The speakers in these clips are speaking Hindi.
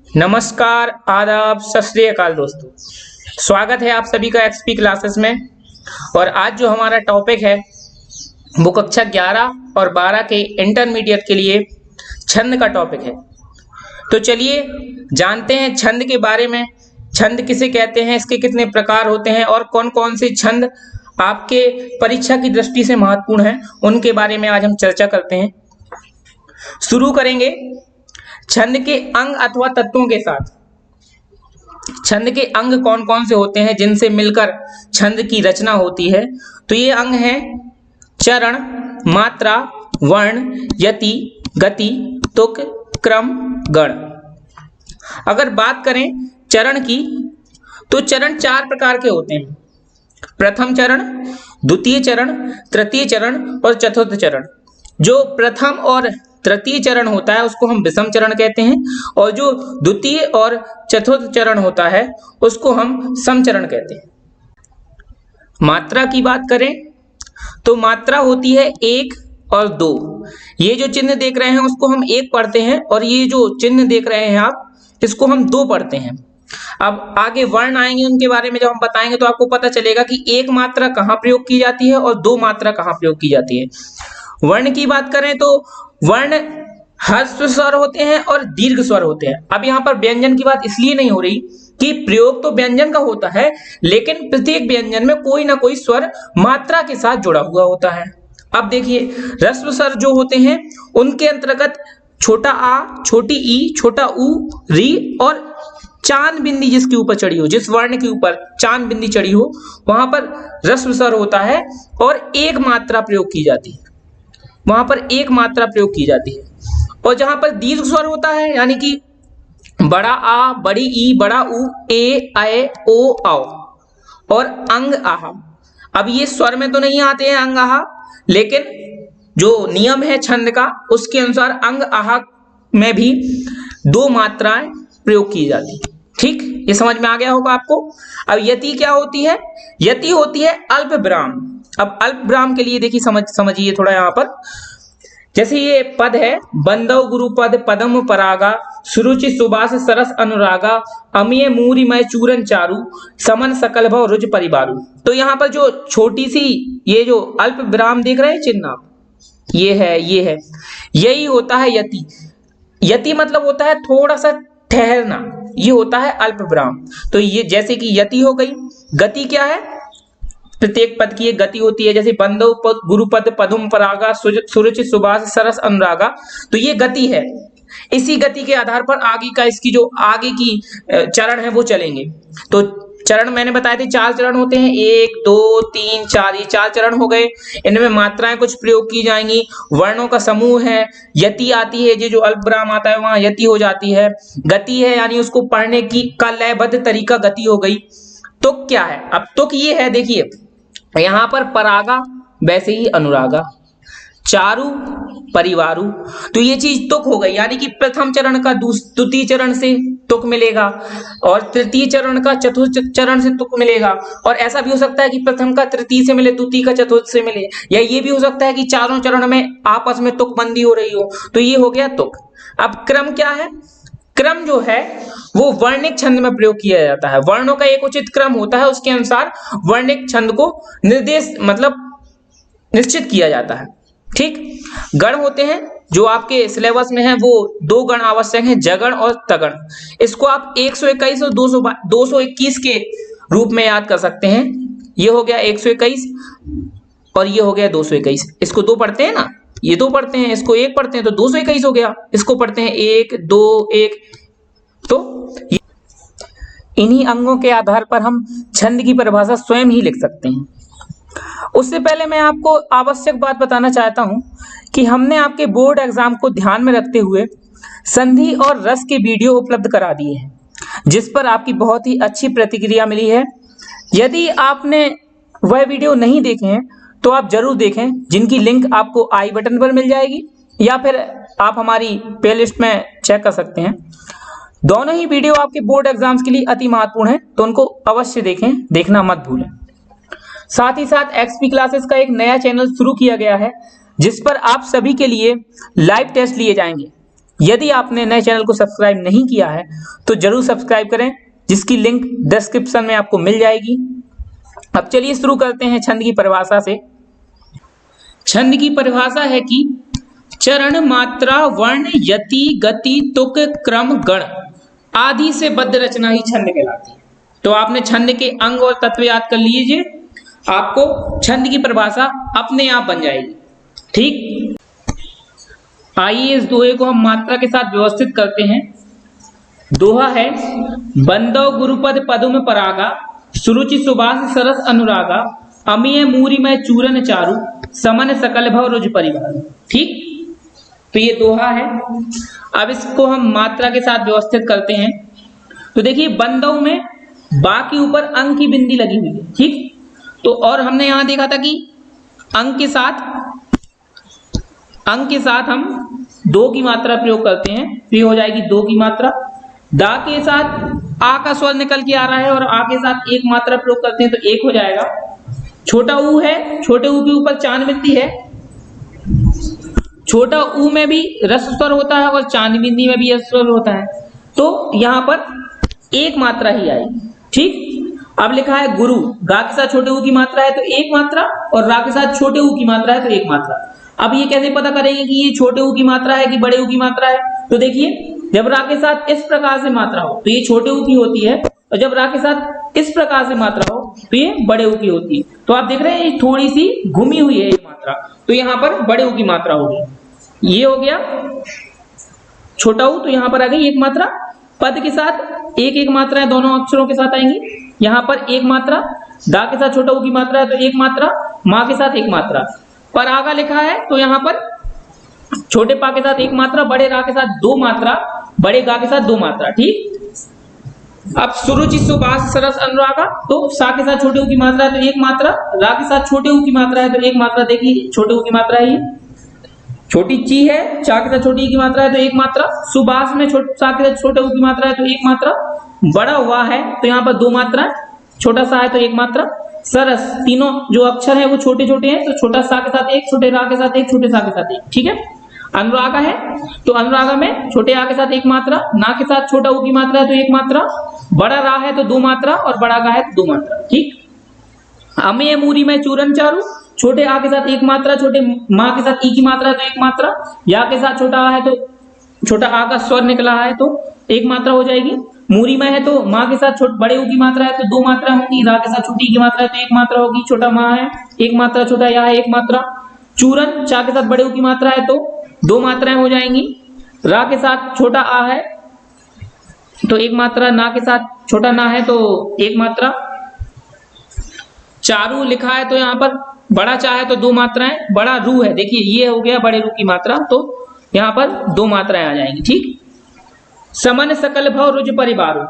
नमस्कार, आदाब, सत श्री अकाल दोस्तों। स्वागत है आप सभी का एक्सपी क्लासेस में। और आज जो हमारा टॉपिक है वो कक्षा 11 और 12 के इंटरमीडिएट के लिए छंद का टॉपिक है। तो चलिए जानते हैं छंद के बारे में। छंद किसे कहते हैं, इसके कितने प्रकार होते हैं और कौन कौन से छंद आपके परीक्षा की दृष्टि से महत्वपूर्ण हैं, उनके बारे में आज हम चर्चा करते हैं। शुरू करेंगे छंद के अंग अथवा तत्वों के साथ। छंद के अंग कौन कौन से होते हैं जिनसे मिलकर छंद की रचना होती है? तो ये अंग हैं चरण, मात्रा, वर्ण, यति, गति, तुक, क्रम, गण। अगर बात करें चरण की तो चरण 4 प्रकार के होते हैं। प्रथम चरण, द्वितीय चरण, तृतीय चरण और चतुर्थ चरण। जो प्रथम और तृतीय चरण होता है उसको हम विषम चरण कहते हैं और जो द्वितीय और चतुर्थ चरण होता है उसको हम सम चरण कहते हैं। मात्रा की बात करें तो मात्रा होती है 1 और 2। ये जो चिन्ह देख रहे हैं उसको हम 1 पढ़ते हैं और ये जो चिन्ह देख रहे हैं आप इसको हम 2 पढ़ते हैं। अब आगे वर्ण आएंगे, उनके बारे में जब हम बताएंगे तो आपको पता चलेगा कि 1 मात्रा कहाँ प्रयोग की जाती है और 2 मात्रा कहाँ प्रयोग की जाती है। वर्ण की बात करें तो वर्ण ह्रस्व स्वर होते हैं और दीर्घ स्वर होते हैं। अब यहाँ पर व्यंजन की बात इसलिए नहीं हो रही कि प्रयोग तो व्यंजन का होता है, लेकिन प्रत्येक व्यंजन में कोई ना कोई स्वर मात्रा के साथ जुड़ा हुआ होता है। अब देखिए ह्रस्व स्वर जो होते हैं उनके अंतर्गत छोटा आ, छोटी ई, छोटा ऊ, री और चांद बिंदी जिसके ऊपर चढ़ी हो, जिस वर्ण के ऊपर चांद बिंदी चढ़ी हो वहां पर ह्रस्व स्वर होता है और 1 मात्रा प्रयोग की जाती है। वहां पर 1 मात्रा प्रयोग की जाती है। और जहां पर दीर्घ स्वर होता है यानी कि बड़ा आ, बड़ी ई, बड़ा ऊ, ए, ऐ, ओ, औ और अंग आह। अब ये स्वर में तो नहीं आते हैं अंग आह, लेकिन जो नियम है छंद का उसके अनुसार अंग आह में भी 2 मात्राएं प्रयोग की जाती है। ठीक, ये समझ में आ गया होगा आपको। अब यति क्या होती है? यति होती है अल्प विराम। अब अल्प विराम के लिए देखिए समझिए थोड़ा। यहाँ पर जैसे ये पद है, बंदव गुरु पद पदम परागा, सुरुचि सुबास सरस अनुरागा, अमीय मूरिमय चूरन चारु, समन सकल भव रुज परिवारु। तो यहाँ पर जो छोटी सी ये जो अल्प विराम देख रहे हैं चिन्ह आप, ये है यही होता है यति। यति मतलब होता है थोड़ा सा ठहरना, ये होता है अल्प विराम। तो ये जैसे कि यति हो गई। गति क्या है? प्रत्येक पद की एक गति होती है। जैसे बंदव पद गुरुपद पदुम परागा सुरुचि सुबास सरस अनुरागा, तो ये गति है। इसी गति के आधार पर आगे का इसकी जो आगे की चरण है वो चलेंगे। तो चरण मैंने बताए थे 4 चरण होते हैं, 1 2 3 4। ये 4 चरण हो गए। इनमें मात्राएं कुछ प्रयोग की जाएंगी। वर्णों का समूह है। यति आती है, ये जो अल्प विराम आता है वहां यति हो जाती है। गति है यानी उसको पढ़ने की का लयबद्ध तरीका गति हो गई। तुक क्या है? अब तुक ये है, देखिए यहां पर परागा वैसे ही अनुरागा, चारु परिवारु, तो ये चीज तुक हो गई। यानी कि प्रथम चरण का द्वितीय चरण से तुक मिलेगा और तृतीय चरण का चतुर्थ चरण से तुक मिलेगा। और ऐसा भी हो सकता है कि प्रथम का तृतीय से मिले, द्वितीय का चतुर्थ से मिले, या ये भी हो सकता है कि चारों चरण में आपस में तुक बंदी हो रही हो। तो ये हो गया तुक। अब क्रम क्या है? क्रम जो है वो वर्णिक छंद में प्रयोग किया जाता है। वर्णों का एक उचित क्रम होता है, उसके अनुसार वर्णिक छंद को निर्देश मतलब निश्चित किया जाता है। ठीक, गण होते हैं जो आपके सिलेबस में है, वो 2 गण आवश्यक हैं, जगण और तगण। इसको आप 121 और 221 के रूप में याद कर सकते हैं। ये हो गया 121 और ये हो गया 221। इसको 2 पढ़ते हैं ना, ये 2 पढ़ते हैं, इसको 1 पढ़ते हैं तो 221 हो गया। इसको पढ़ते हैं 1 2 1। तो इन्हीं अंगों के आधार पर हम छंद की परिभाषा स्वयं ही लिख सकते हैं। उससे पहले मैं आपको आवश्यक बात बताना चाहता हूं कि हमने आपके बोर्ड एग्जाम को ध्यान में रखते हुए संधि और रस के वीडियो उपलब्ध करा दिए हैं, जिस पर आपकी बहुत ही अच्छी प्रतिक्रिया मिली है। यदि आपने वह वीडियो नहीं देखे हैं तो आप जरूर देखें, जिनकी लिंक आपको आई बटन पर मिल जाएगी या फिर आप हमारी प्लेलिस्ट में चेक कर सकते हैं। दोनों ही वीडियो आपके बोर्ड एग्जाम्स के लिए अति महत्वपूर्ण है, तो उनको अवश्य देखें, देखना मत भूलें। साथ ही साथ एक्सपी क्लासेस का एक नया चैनल शुरू किया गया है जिस पर आप सभी के लिए लाइव टेस्ट लिए जाएंगे। यदि आपने नए चैनल को सब्सक्राइब नहीं किया है तो जरूर सब्सक्राइब करें, जिसकी लिंक डिस्क्रिप्शन में आपको मिल जाएगी। अब चलिए शुरू करते हैं छंद की परिभाषा से। छंद की परिभाषा है कि चरण, मात्रा, वर्ण, यति, गति, तुक, क्रम, गण आदि से बद्ध रचना ही छंद कहलाती है। तो आपने छंद के अंग और तत्व याद कर लीजिए, आपको छंद की परिभाषा अपने आप बन जाएगी। ठीक, आइए इस दोहे को हम मात्रा के साथ व्यवस्थित करते हैं। दोहा है, बंदो गुरुपद पदुम परागा, सुरुचि सुबास सरस अनुरागा, अमीय मूरी में चूरन चारु, समन सकल भव रुज परिवार। ठीक, तो ये दोहा है। अब इसको हम मात्रा के साथ व्यवस्थित करते हैं। तो देखिए, बंदों में बा के ऊपर अंग की बिंदी लगी हुई है। ठीक, तो और हमने यहां देखा था कि अंग के साथ हम दो की मात्रा प्रयोग करते हैं, तो ये हो जाएगी दो की मात्रा। दा के साथ आ का स्वर निकल के आ रहा है और आ के साथ एक मात्रा प्रयोग करते हैं तो एक हो जाएगा। छोटा ऊ है, छोटे ऊ के ऊपर चांद बिंदी है। छोटा ऊ में भी रस स्वर होता है और चांद बिंदी में भी रस स्वर होता है, तो यहां पर एक मात्रा ही आएगी। ठीक, अब लिखा है गुरु, गा के साथ छोटे ऊ की मात्रा है तो एक मात्रा, और रा के साथ छोटे ऊ की मात्रा है तो एक मात्रा। अब ये कैसे पता करेंगे कि ये छोटे ऊ की मात्रा है कि बड़े ऊ की मात्रा है? तो देखिए, जब रा के साथ इस प्रकार से मात्रा हो तो ये छोटे ऊ की होती है, और जब रा के साथ इस प्रकार से मात्रा हो तो ये बड़े ऊ की होती है। तो आप देख रहे हैं ये थोड़ी सी घूमी हुई है ये मात्रा, तो यहाँ पर बड़े ऊ की मात्रा होगी। ये हो गया छोटा ऊ, तो यहाँ पर आ गई एक मात्रा। पद के साथ एक एक मात्रा है, दोनों अक्षरों के साथ आएंगी। यहाँ पर एक मात्रा, दा के साथ छोटा ऊ की मात्रा है तो एक मात्रा, माँ के साथ एक मात्रा। पर आगा लिखा है तो यहाँ पर छोटे पा के साथ एक मात्रा, बड़े रा के साथ दो मात्रा, बड़े गा के साथ दो मात्रा। ठीक, अब सुरुचि सुबास सरस अनुरागा, तो सा के साथ छोटे ऊ की मात्रा है तो एक मात्रा, रा के साथ छोटे ऊ की मात्रा है तो एक मात्रा। देखिए, छोटे ऊ की मात्रा है ये। छोटी ची है, चा के साथ छोटी की मात्रा है तो एक मात्रा। सुबास में सा के साथ छोटे ऊ की मात्रा है तो एक मात्रा। बड़ा हुआ है तो यहाँ पर दो मात्रा, छोटा सा है तो एक मात्रा। सरस, तीनों जो अक्षर है वो छोटे छोटे हैं, तो छोटा सा के साथ एक, छोटे रा के साथ एक, छोटे सा के साथ एक। ठीक है, अनुरागा है तो अनुरागा में छोटे आ के साथ एक मात्रा, ना के साथ छोटा ऊ की मात्रा है तो एक मात्रा, बड़ा रा है तो दो मात्रा, और बड़ा गा है तो दो मात्रा। ठीक, अमेय मूरी में चूरन चारू, छोटे आ के साथ एक मात्रा, छोटे माँ के साथ ई की मात्रा है तो एक मात्रा, या के साथ छोटा आ है तो छोटा आ का स्वर निकला है तो एक मात्रा हो जाएगी। मूरी में है तो माँ के साथ बड़े ऊ की मात्रा है तो दो मात्रा होगी, रा के साथ छोटी की मात्रा है तो एक मात्रा होगी, छोटा माँ है एक मात्रा, छोटा या है एक मात्रा। चूरन, चा के साथ बड़े ऊ की मात्रा है तो दो मात्राएं हो जाएंगी। रा के साथ छोटा आ है तो एक मात्रा, ना के साथ छोटा ना है तो एक मात्रा। चारू लिखा है तो यहाँ पर बड़ा चा है तो दो मात्राएं, बड़ा रू है, देखिए ये हो गया बड़े रू की मात्रा, तो यहाँ पर दो मात्राएं आ जाएंगी। ठीक, समन सकल भव रुज परिवार,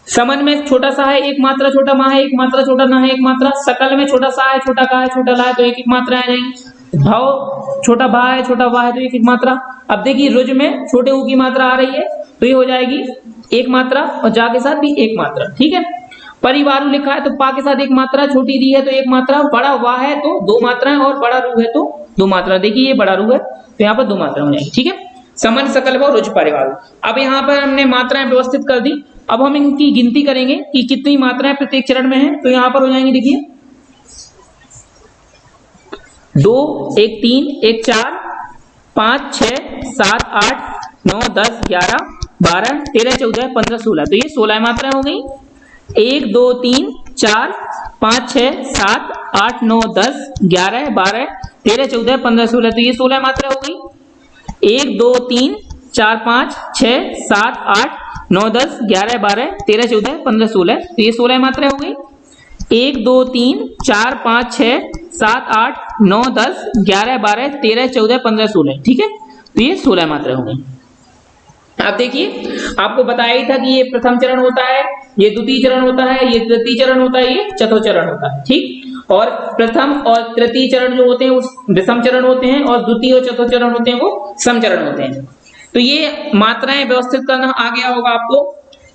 समन में छोटा सा है एक मात्रा, छोटा माँ है एक मात्रा, छोटा ना है एक मात्रा। सकल में छोटा सा है, छोटा का है, छोटा ला है तो एक एक मात्रा आ जाएंगी। भाव, छोटा भा है, छोटा वाह है तो एक एक मात्रा। अब देखिए, रुज में छोटे ऊ की मात्रा आ रही है तो ये हो जाएगी एक मात्रा, और जा के साथ भी एक मात्रा। ठीक है, परिवार लिखा है तो पा के साथ एक मात्रा, छोटी री है तो एक मात्रा, बड़ा वाह है तो दो मात्राएं, और बड़ा रू है तो दो मात्रा। देखिए, ये बड़ा रू है तो यहाँ पर दो मात्रा हो जाएगी। ठीक है, समन सकल भव रुज परिवार। अब यहाँ पर हमने मात्राएं व्यवस्थित कर दी। अब हम इनकी गिनती करेंगे कि कितनी मात्राएं प्रत्येक चरण में है, तो यहाँ पर हो जाएंगी, देखिए 2, 1, 3, 1, 4, 5, 6, 7, 8, 9, 10, 11, 12, 13, 14, 15, 16, तो ये 16 मात्राएं हो गई। 1, 2, 3, 4, 5, 6, 7, 8, 9, 10, 11, 12, 13, 14, 15, 16, तो ये 16 मात्रा हो गई। 1, 2, 3, 4, 5, 6, 7, 8, 9, 10, 11, 12, 13, 14, 15, 16, तो ये 16 मात्रा हो गई। 1, 2, 3, 4, 5, 6, 7, 8, 9, 10, 11, 12, 13, 14, 15, 16, ठीक है, तो ये 16 मात्रा हो गई। अब देखिए, आपको बताया ही था कि ये प्रथम चरण होता है, ये द्वितीय चरण होता है, ये तृतीय चरण होता है, ये चतुर्थ चरण होता है, ठीक। और प्रथम और तृतीय चरण जो होते हैं वो विषम चरण होते हैं, और द्वितीय और चतुर्थ चरण होते हैं वो सम चरण होते हैं। तो ये मात्राएं व्यवस्थित करना आ गया होगा आपको।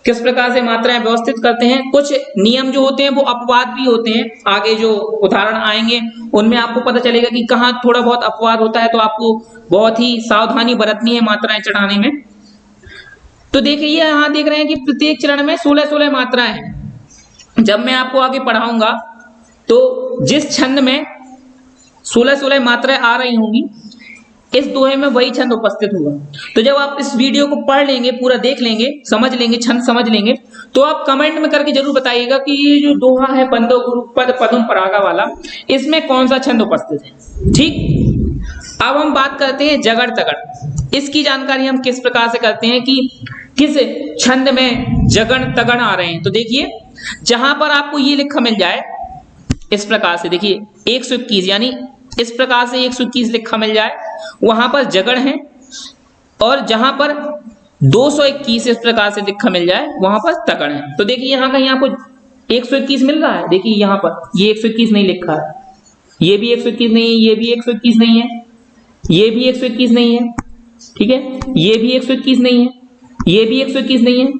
किस प्रकार से मात्राएं व्यवस्थित करते हैं। कुछ नियम जो होते हैं वो अपवाद भी होते हैं, आगे जो उदाहरण आएंगे उनमें आपको पता चलेगा कि कहाँ थोड़ा बहुत अपवाद होता है, तो आपको बहुत ही सावधानी बरतनी है मात्राएं चढ़ाने में। तो देखिए यहाँ देख रहे हैं कि प्रत्येक चरण में 16-16 मात्राएं हैं। जब मैं आपको आगे पढ़ाऊंगा तो जिस छंद में 16-16 मात्राएं आ रही होंगी, इस दोहे में वही छंद उपस्थित होगा। तो जब आप इस वीडियो को पढ़ लेंगे, पूरा देख लेंगे, समझ लेंगे, छंद समझ लेंगे, तो आप कमेंट में करके जरूर बताइएगा कि ये जो दोहा है बंदो गुरु पद पदम परागा वाला, इसमें कौन सा छंद उपस्थित है। ठीक, अब हम बात करते हैं जगड़ तगड़। इसकी जानकारी हम किस प्रकार से करते हैं कि किस छंद में जगड़ तगड़ आ रहे हैं। तो देखिए जहां पर आपको ये लिखा मिल जाए इस प्रकार से, देखिए 121 यानी इस प्रकार से 121 लिखा मिल जाए, वहां पर जगड़ है, और जहां पर 221 इस प्रकार से लिखा मिल जाए वहां पर तगड़ है। तो देखिए यहाँ कहीं आपको 121 मिल रहा है, देखिए यहाँ पर ये 121 नहीं लिखा है, ये भी 121 नहीं है, ये भी 121 नहीं है, ये भी 121 नहीं है, ठीक है, ये भी 121 नहीं है, ये भी 121 नहीं है,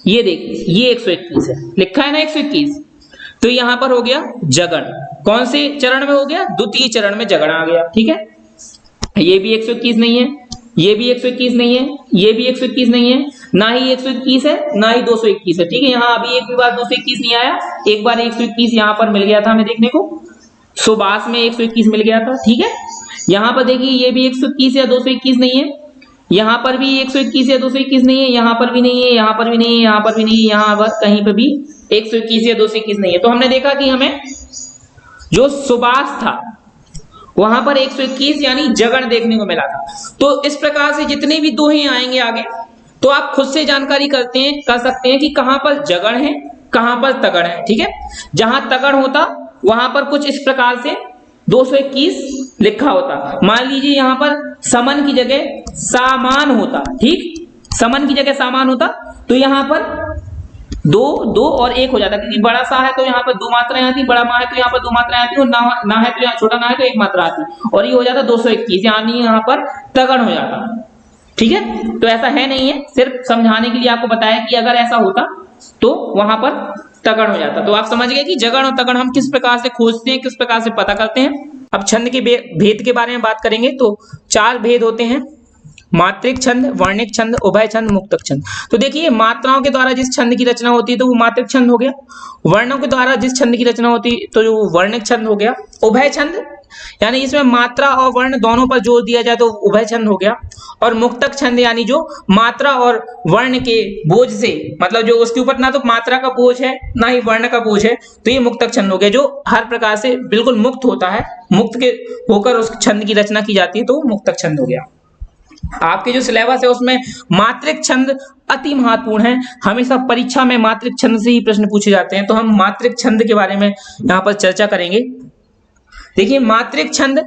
ये देखिए ये 121 है, लिखा है ना 121। तो यहां पर हो गया जगड़। कौन से चरण में हो गया? द्वितीय चरण में जगड़ आ गया। ठीक है, ये भी 121 नहीं है, ये भी 121 नहीं है, ये भी 121 नहीं है, ना ही 121 है, ना ही 221 है। ठीक है, यहाँ अभी एक भी बार 221 नहीं आया, एक बार 121 यहाँ पर मिल गया था हमें देखने को, सुबास में 121 मिल गया था। ठीक है, यहाँ पर देखिए ये भी 121 या 221 नहीं है, यहाँ पर भी 121 या 221 नहीं है, यहाँ पर भी नहीं है, यहाँ पर भी नहीं है, यहाँ पर भी नहीं है, यहाँ पर कहीं पर भी 121 या 221 नहीं है। तो हमने देखा कि हमें जो सुबास था वहां पर 121 यानी जगड़ देखने को मिला था। तो इस प्रकार से जितने भी दोहे आएंगे आगे, तो आप खुद से जानकारी कर सकते हैं कि कहां पर जगड़ है, कहां पर तगड़ है। ठीक है, जहां तगड़ होता वहां पर कुछ इस प्रकार से 221 लिखा होता। मान लीजिए यहाँ पर समन की जगह सामान होता, ठीक, समन की जगह सामान होता, तो यहाँ पर 2 और 1 हो जाता, क्योंकि बड़ा सा है तो यहाँ पर 2 मात्राएं आती, बड़ा मा है तो यहाँ पर 2 मात्राएं आती, और ना है तो यहाँ छोटा ना है तो 1 मात्रा आती, और ये हो जाता 221, यानी यहाँ पर तगड़ हो जाता। ठीक है, तो ऐसा है नहीं है, सिर्फ समझाने के लिए आपको बताया कि अगर ऐसा होता तो वहां पर तगड़ हो जाता। तो आप समझ गए कि जगड़ और तगड़ हम किस प्रकार से खोजते हैं, किस प्रकार से पता करते हैं। अब छंद के भेद के बारे में बात करेंगे तो 4 भेद होते हैं, मात्रिक छंद, वर्णिक छंद, उभय छंद, मुक्तक छंद। तो देखिए मात्राओं के द्वारा जिस छंद की रचना होती है तो वो मात्रिक छंद हो गया, वर्णों के द्वारा जिस छंद की रचना होती है तो वो वर्णिक छंद हो गया, उभय छंद यानी इसमें मात्रा और वर्ण दोनों पर जोर दिया जाए तो उभय छंद हो गया, और मुक्तक छंद यानी जो मात्रा और वर्ण के बोझ से, मतलब जो उसके ऊपर ना तो मात्रा का बोझ है ना ही वर्ण का बोझ है, तो ये मुक्तक छंद हो गया, जो हर प्रकार से बिल्कुल मुक्त होता है, मुक्त के होकर उस छंद की रचना की जाती है, तो मुक्तक छंद हो गया। आपके जो सिलेबस है उसमें मात्रिक छंद अति महत्वपूर्ण है, हमेशा परीक्षा में मात्रिक छंद से ही प्रश्न पूछे जाते हैं, तो हम मात्रिक छंद के बारे में यहाँ पर चर्चा करेंगे। देखिए मात्रिक छंद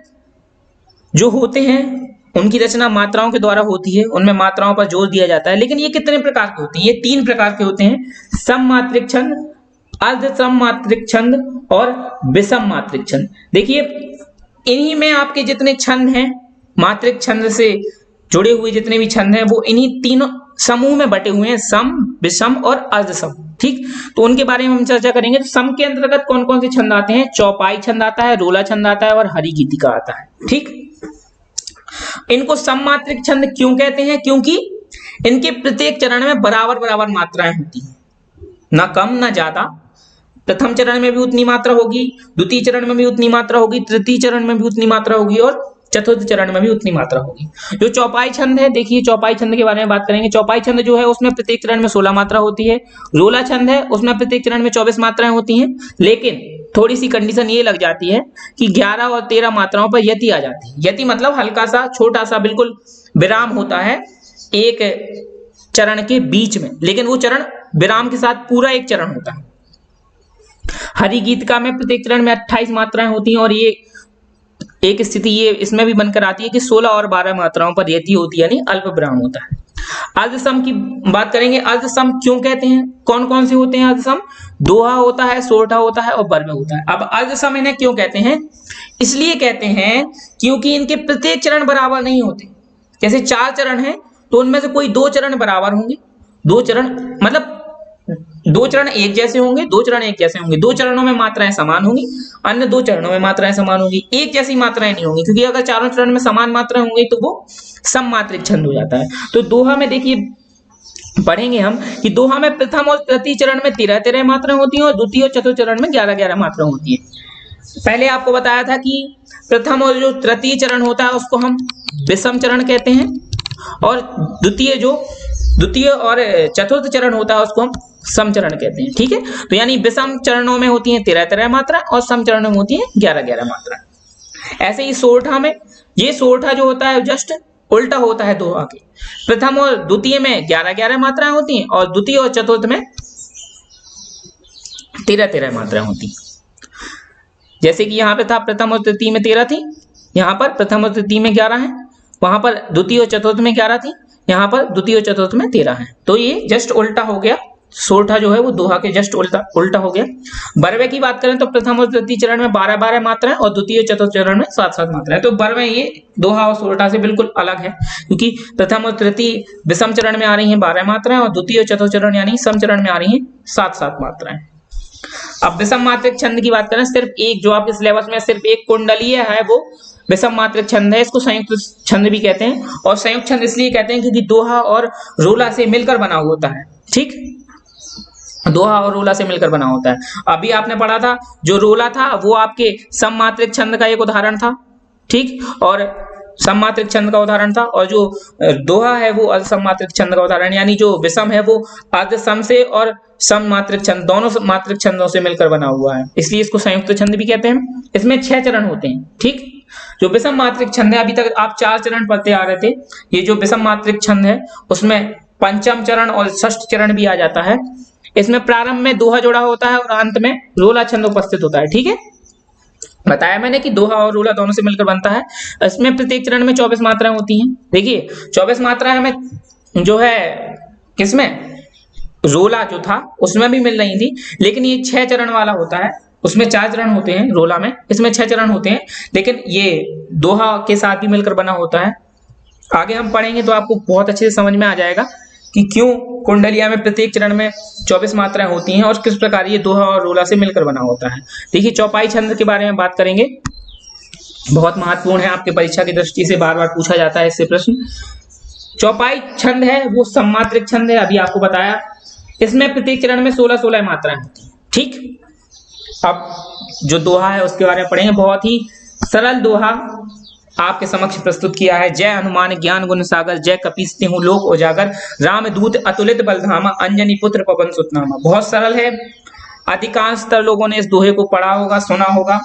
जो होते हैं उनकी रचना मात्राओं के द्वारा होती है, उनमें मात्राओं पर जोर दिया जाता है, लेकिन ये कितने प्रकार के होते हैं? ये 3 प्रकार के होते हैं, सम मात्रिक छंद, अर्ध सम मात्रिक छंद और विषम मात्रिक छंद। देखिए इन्हीं में आपके जितने छंद हैं, मात्रिक छंद से जुड़े हुए जितने भी छंद हैं वो इन्हीं तीनों समूह में बटे हुए हैं, सम, विषम और अर्ध सम। ठीक, तो उनके बारे में हम चर्चा करेंगे। तो सम के अंतर्गत कौन कौन से छंद आते हैं? चौपाई छंद आता है, रोला छंद आता है और हरि गीतिका आता है। ठीक, इनको सममात्रिक छंद क्यों कहते हैं? क्योंकि इनके प्रत्येक चरण में बराबर बराबर मात्राएं होती हैं, ना कम ना ज्यादा। प्रथम चरण में भी उतनी मात्रा होगी, द्वितीय चरण में भी उतनी मात्रा होगी, तृतीय चरण में भी उतनी मात्रा होगी और चतुर्थ चरण में भी उतनी मात्रा होगी। जो चौपाई छंद है, देखिए चौपाई छंद के बारे में बात करेंगे। चौपाई छंद जो है उसमें प्रत्येक चरण में 16 मात्रा होती है। रोला छंद है उसमें प्रत्येक चरण में 24 मात्राएं होती हैं, लेकिन थोड़ी सी कंडीशन ये लग जाती है कि 11 और 13 मात्राओं पर यति आ जाती है। यति मतलब हल्का सा छोटा सा बिल्कुल विराम होता है एक चरण के बीच में, लेकिन वो चरण विराम के साथ पूरा एक चरण होता है। हरि गीतिका में प्रत्येक चरण में 28 मात्राएं होती हैं, और ये एक स्थिति ये इसमें भी बनकर आती है कि 16 और 12 मात्राओं पर यति होती है, यानी अल्प विराम होता है। अर्धसम की बात करेंगे। अर्धसम क्यों कहते हैं? कौन कौन से होते हैं अर्धसम? दोहा होता है, सोरठा होता है और बर्वे होता है। अब अर्धसम इन्हें क्यों कहते हैं? इसलिए कहते हैं क्योंकि इनके प्रत्येक चरण बराबर नहीं होते। जैसे 4 चरण हैं तो उनमें से कोई 2 चरण बराबर होंगे, 2 चरण मतलब दो चरण एक जैसे होंगे, दो चरण एक जैसे होंगे, दो चरणों में मात्राएं समान होंगी, अन्य दो चरणों में मात्राएं समान होंगी, एक जैसी मात्राएं नहीं होंगी, क्योंकि अगर चारों चरण में समान मात्राएं होंगी तो वो सममात्रिक छंद हो जाता है। तो दोहा में देखिए पढ़ेंगे हम कि दोहा में प्रथम और तृतीय चरण में 13-13 मात्राएं होती हैं और द्वितीय और चतुर्थ चरण में 11-11 मात्राएं होती हैं। पहले आपको बताया था कि प्रथम और जो तृतीय चरण होता है उसको हम विषम चरण कहते हैं, और द्वितीय और चतुर्थ चरण होता है उसको हम सम चरण कहते हैं। ठीक है, तो यानी विषम चरणों में होती हैं 13-13 मात्रा और सम चरणों में होती हैं 11-11 मात्रा। ऐसे ही सोरठा में, ये सोरठा जो होता है जस्ट उल्टा होता है दोहा के। प्रथम और द्वितीय में 11-11 मात्राएं होती हैं और द्वितीय और चतुर्थ में 13-13 मात्राएं होती हैं। जैसे कि यहाँ पे था प्रथम और तृतीय में 13 थी, यहाँ पर प्रथम और तृतीय में 11 है, वहां पर द्वितीय और चतुर्थ में 11 थी, यहाँ पर द्वितीय और चतुर्थ में 13 है। तो ये जस्ट उल्टा हो गया, सोरठा जो है वो दोहा के जस्ट उल्टा हो गया। बरवे की बात करें तो प्रथम और तृतीय चरण में 12-12 मात्राएं और द्वितीय और चतुर्थ चरण में 7-7 मात्राएं। तो बरवे ये दोहा और सोरठा से बिल्कुल अलग है, क्योंकि प्रथम और तृतीय विषम चरण में आ रही हैं 12 मात्राएं और द्वितीय और चतुर्थ चरण यानी सम चरण में आ रही हैं 7-7 मात्राएं। अब विषम मात्रिक छंद की बात करें, सिर्फ एक, जो आपके सिलेबस में सिर्फ एक कुंडलीय है वो विषम मात्रिक छंद है। इसको संयुक्त छंद भी कहते हैं, और संयुक्त छंद इसलिए कहते हैं क्योंकि दोहा और रोला से मिलकर बना होता है। ठीक, दोहा और रोला से मिलकर बना होता है। अभी आपने पढ़ा था जो रोला था वो आपके सममात्रिक छंद का एक उदाहरण था। ठीक, और सममात्रिक छंद का उदाहरण था, और जो दोहा है वो अर्धसममात्रिक छंद का उदाहरण, यानी जो विषम है वो अर्धसम से और सममात्रिक छंद दोनों मात्रिक छंदों से मिलकर बना हुआ है, इसलिए इसको संयुक्त छंद भी कहते हैं। इसमें 6 चरण होते हैं। ठीक, जो विषम मात्रिक छंद है, अभी तक आप 4 चरण पढ़ते आ रहे थे, ये जो विषम मात्रिक छंद है उसमें पंचम चरण और षष्ठ चरण भी आ जाता है। इसमें प्रारंभ में दोहा जोड़ा होता है और अंत में रोला छंद उपस्थित होता है। ठीक है, बताया मैंने कि दोहा और रोला दोनों से मिलकर बनता है। इसमें प्रत्येक चरण में 24 मात्राएं होती हैं। देखिए 24 मात्राएं हमें जो है किसमें, रोला जो था उसमें भी मिल रही थी, लेकिन ये 6 चरण वाला होता है, उसमें 4 चरण होते हैं रोला में, इसमें 6 चरण होते हैं, लेकिन ये दोहा के साथ भी मिलकर बना होता है। आगे हम पढ़ेंगे तो आपको बहुत अच्छे से समझ में आ जाएगा कि क्यों कुंडलिया में प्रत्येक चरण में 24 मात्राएं होती हैं और किस प्रकार ये दोहा और रोला से मिलकर बना होता है। देखिए चौपाई छंद के बारे में बात करेंगे, बहुत महत्वपूर्ण है, आपके परीक्षा की दृष्टि से बार बार पूछा जाता है इससे प्रश्न। चौपाई छंद है वो सममात्रिक छंद है, अभी आपको बताया। इसमें प्रत्येक चरण में 16-16 मात्राएं होती हैं। ठीक, अब जो दोहा है उसके बारे में पढ़ेंगे। बहुत ही सरल दोहा आपके समक्ष प्रस्तुत किया है। जय हनुमान ज्ञान गुण सागर, जय कपीस तिहु लोक उजागर, राम दूत अतुलित बलधामा, अंजनी पुत्र पवन सुत नामा। बहुत सरल है, अधिकांशतर लोगों ने इस दोहे को पढ़ा होगा, सुना होगा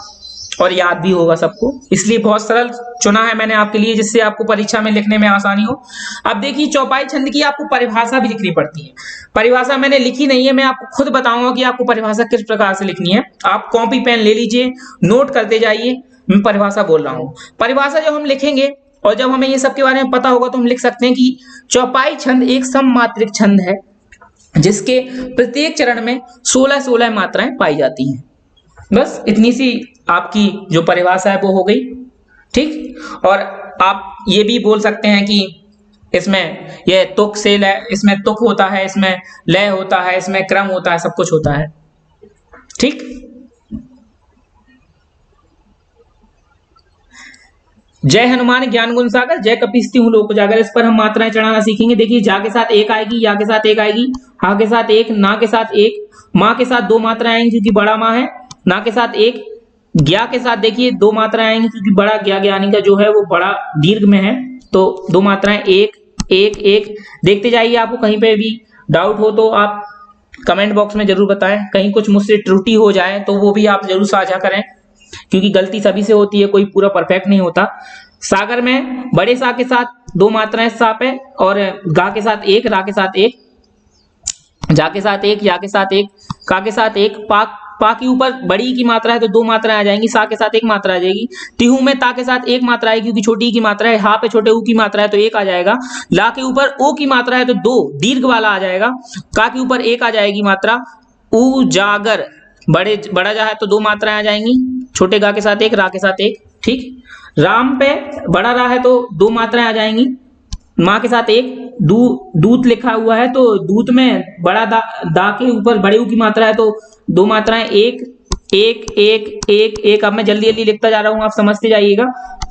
और याद भी होगा सबको, इसलिए बहुत सरल चुना है मैंने आपके लिए, जिससे आपको परीक्षा में लिखने में आसानी हो। अब देखिए चौपाई छंद की आपको परिभाषा भी लिखनी पड़ती है। परिभाषा मैंने लिखी नहीं है, मैं आपको खुद बताऊंगा कि आपको परिभाषा किस प्रकार से लिखनी है। आप कॉपी पेन ले लीजिए, नोट करते जाइए, मैं परिभाषा बोल रहा हूँ। परिभाषा जब हम लिखेंगे और जब हमें ये सब के बारे में पता होगा तो हम लिख सकते हैं कि चौपाई छंद एक सममात्रिक छंद है जिसके प्रत्येक चरण में 16-16 मात्राएं पाई जाती हैं। बस इतनी सी आपकी जो परिभाषा है वो हो गई। ठीक, और आप ये भी बोल सकते हैं कि इसमें ये तुक से लय, इसमें तुक होता है, इसमें लय होता है, इसमें क्रम होता है, सब कुछ होता है। ठीक, जय हनुमान ज्ञान गुण सागर, जय कपीस तिहु लोक उजागर, इस पर हम मात्राएं चढ़ाना सीखेंगे। देखिए जा के साथ एक आएगी, या के साथ एक आएगी, हा के साथ एक, ना के साथ एक, माँ के साथ 2 मात्राएं आएंगी क्योंकि बड़ा माँ है, ना के साथ एक, ज्ञा के साथ देखिए 2 मात्राएं आएंगी क्योंकि बड़ा ज्ञा ज्ञानी का जो है वो बड़ा दीर्घ में है, तो 2 मात्राएं, एक एक एक। देखते जाइए, आपको कहीं पे भी डाउट हो तो आप कमेंट बॉक्स में जरूर बताएं, कहीं कुछ मुझसे त्रुटि हो जाए तो वो भी आप जरूर साझा करें, क्योंकि गलती सभी से होती है, कोई पूरा परफेक्ट नहीं होता। सागर में बड़े सा के साथ 2 मात्राएं साप है, और गा के साथ एक, रा के साथ एक, जा के साथ एक, या के साथ एक, का के साथ एक, पा के ऊपर बड़ी की मात्रा है तो 2 मात्राएं आ जाएंगी, सा के साथ 1 मात्रा आ जाएगी। तिहु में ता के साथ 1 मात्रा है क्योंकि छोटी की मात्रा है, हा पे छोटे ऊ की मात्रा है तो 1 आ जाएगा, ला के ऊपर ओ की मात्रा है तो 2 दीर्घ वाला आ जाएगा, का के ऊपर 1 आ जाएगी मात्रा, उजागर बड़ा जा है तो 2 मात्राएं आ जाएंगी, छोटे गा के साथ 1, रा के साथ 1। ठीक, राम पे बड़ा रा है तो 2 मात्राएं आ जाएंगी, माँ के साथ 1, दूत लिखा हुआ है तो दूत में बड़ा दा के ऊपर बड़े ऊ की मात्रा है, तो दो मात्राएं, एक एक एक एक एक। अब मैं जल्दी जल्दी लिखता जा रहा हूं, आप समझते जाइएगा।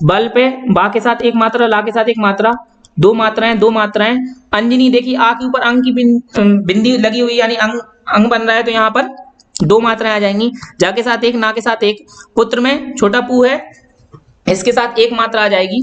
बल पे बा के साथ एक मात्रा, ला के साथ एक मात्रा, दो मात्राएं दो मात्राएं। अंजनी देखिए आ के ऊपर अंग की बिंदी लगी हुई यानी अंग बन रहा है, तो यहाँ पर दो मात्राएं आ जाएंगी। जा के साथ एक, ना के साथ एक। पुत्र में छोटा पू है, इसके साथ एक मात्रा आ जाएगी,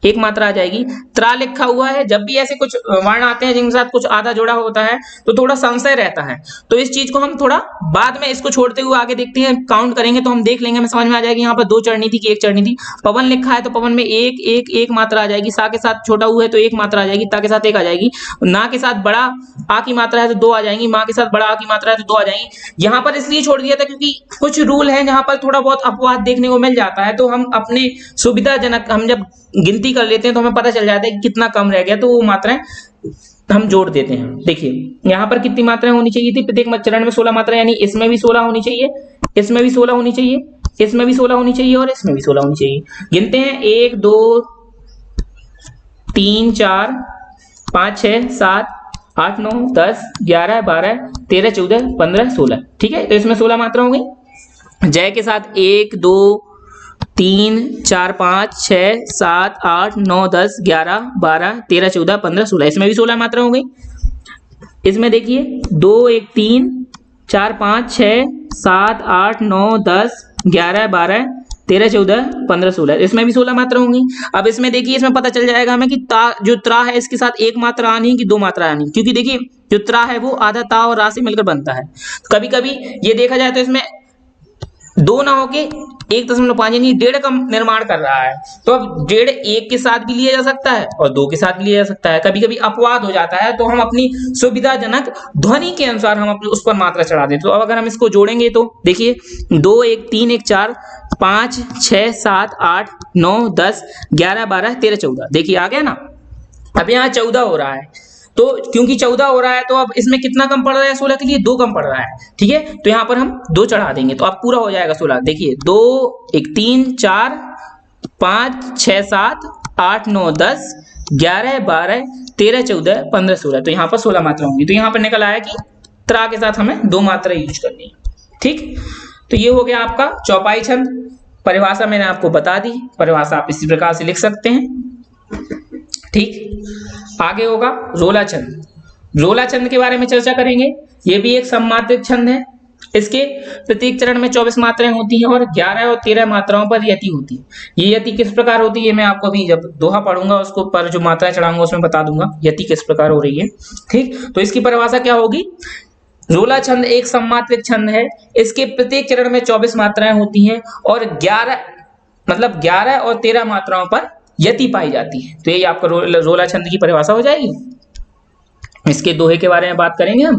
एक मात्रा आ जाएगी। त्रा लिखा हुआ है, जब भी ऐसे कुछ वर्ण आते हैं जिनके साथ कुछ आधा जोड़ा होता है तो थोड़ा संशय रहता है, तो इस चीज को हम थोड़ा बाद में इसको छोड़ते हुए आगे देखते हैं, काउंट करेंगे तो हम देख लेंगे, हमें समझ में आ जाएगी। यहाँ पर दो चढ़नी थी कि एक चढ़नी थी। पवन लिखा है तो पवन में एक एक एक मात्रा आ जाएगी। सा के साथ छोटा ऊ है तो एक मात्रा आ जाएगी, ता के साथ एक आ जाएगी। ना के साथ बड़ा आ की मात्रा है तो दो आ जाएंगी, माँ के साथ बड़ा आ की मात्रा है तो दो आ जाएंगी। यहाँ पर इसलिए छोड़ दिया था क्योंकि कुछ रूल है जहां पर थोड़ा बहुत अपवाद देखने को मिल जाता है, तो हम अपने सुविधाजनक हम जब गिनती कर लेते हैं तो हमें पता चल जाता है कि कितना कम रह गया, तो वो मात्राएं हम जोड़ देते हैं। देखिए यहाँ पर कितनी मात्राएं होनी चाहिए थी, प्रत्येक चरण में 16 मात्राएं, यानी इसमें भी 16 होनी चाहिए, इसमें भी 16 होनी चाहिए, इसमें भी 16 होनी चाहिए और इसमें भी 16 होनी चाहिए। गिनते हैं 1 2 3 4 5 6 7 8 9 10 11 12 13 14 15 16। ठीक है, तो इसमें 16 मात्रा हो गई। जय के साथ 1 2 3 4 5 6 7 8 9 10 11 12 13 14 15 16, इसमें भी 16 मात्रा हो गई। इसमें देखिए 2 1 3 4 5 6 7 8 9 10 11 12 13 14 15 16, इसमें भी 16 मात्रा होंगी। अब इसमें देखिए, इसमें पता चल जाएगा हमें कि ता जो त्रा है इसके साथ एक मात्रा आनी है कि दो मात्रा आनी, क्योंकि देखिए जो त्रा है वो आधा ता और रा से मिलकर बनता है। कभी कभी ये देखा जाए तो इसमें दो ना होके 1.5 यानी 1.5 का निर्माण कर रहा है, तो अब 1.5 एक के साथ भी लिया जा सकता है और दो के साथ भी लिया जा सकता है। कभी कभी अपवाद हो जाता है तो हम अपनी सुविधाजनक ध्वनि के अनुसार हम उस पर मात्रा चढ़ा देते हैं। तो अब अगर हम इसको जोड़ेंगे तो देखिए 2 1 3 1 4 5 6 7 8 9 10 11 12 13 14, देखिए आ गया ना। अब यहाँ 14 हो रहा है, तो क्योंकि 14 हो रहा है तो अब इसमें कितना कम पड़ रहा है 16 के लिए, 2 कम पड़ रहा है। ठीक है, तो यहाँ पर हम 2 चढ़ा देंगे तो अब पूरा हो जाएगा 16। देखिए 2 1 3 4 5 6 7 8 9 10 11 12 13 14 15 16, तो यहाँ पर 16 मात्रा होंगी। तो यहाँ पर निकल आया कि त्रा के साथ हमें 2 मात्रा यूज करनी है। ठीक, तो ये हो गया आपका चौपाई छंद। परिभाषा मैंने आपको बता दी, परिभाषा आप इसी प्रकार से लिख सकते हैं। ठीक, आगे होगा रोला छंद। रोला छंद के बारे में चर्चा करेंगे। ये भी एक सममात्रिक छंद है। इसके प्रत्येक चरण में 24 मात्राएं होती हैं और 11 और 13 मात्राओं पर यति होती है। ये यति किस प्रकार होती है मैं आपको अभी जब दोहा पढ़ूंगा उसको पर जो मात्राएं चढ़ाऊंगा उसमें बता दूंगा यति किस प्रकार हो रही है। ठीक, तो इसकी परिभाषा क्या होगी? रोला छंद एक सममात्रिक छंद है। इसके प्रत्येक चरण में 24 मात्राएं होती हैं और 11 और 13 मात्राओं पर यति पाई जाती है। तो ये आपका रोला छंद की परिभाषा हो जाएगी। इसके दोहे के बारे में बात करेंगे हम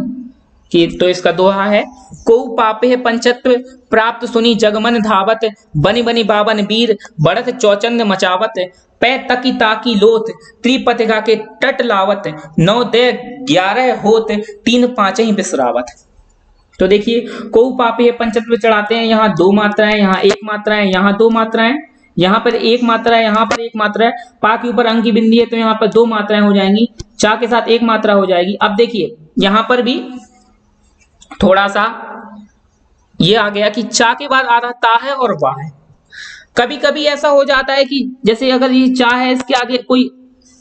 कि तो इसका दोहा है, को पापे पंचत्व प्राप्त सुनी जगमन धावत, बनि बनि बावन वीर बढ़त चौचंद मचावत, पै तकी ताकी लोथ त्रिपतिका के तट लावत, 9 दे 11 होत 3 5 ही बिसरावत। तो देखिए को पापे पंचत्व चढ़ाते हैं, यहाँ 2 मात्राएं, यहाँ 1 मात्रा है, यहाँ 2 मात्राएं, यहाँ पर 1 मात्रा है, यहाँ पर 1 मात्रा है। पा के ऊपर अंक की बिंदी है तो यहाँ पर 2 मात्राएं हो जाएंगी। चा के साथ 1 मात्रा हो जाएगी। अब देखिए यहाँ पर भी थोड़ा सा ये आ गया कि चा के बाद आधा ता है और वाह है। कभी कभी ऐसा हो जाता है कि जैसे अगर ये चा है इसके आगे कोई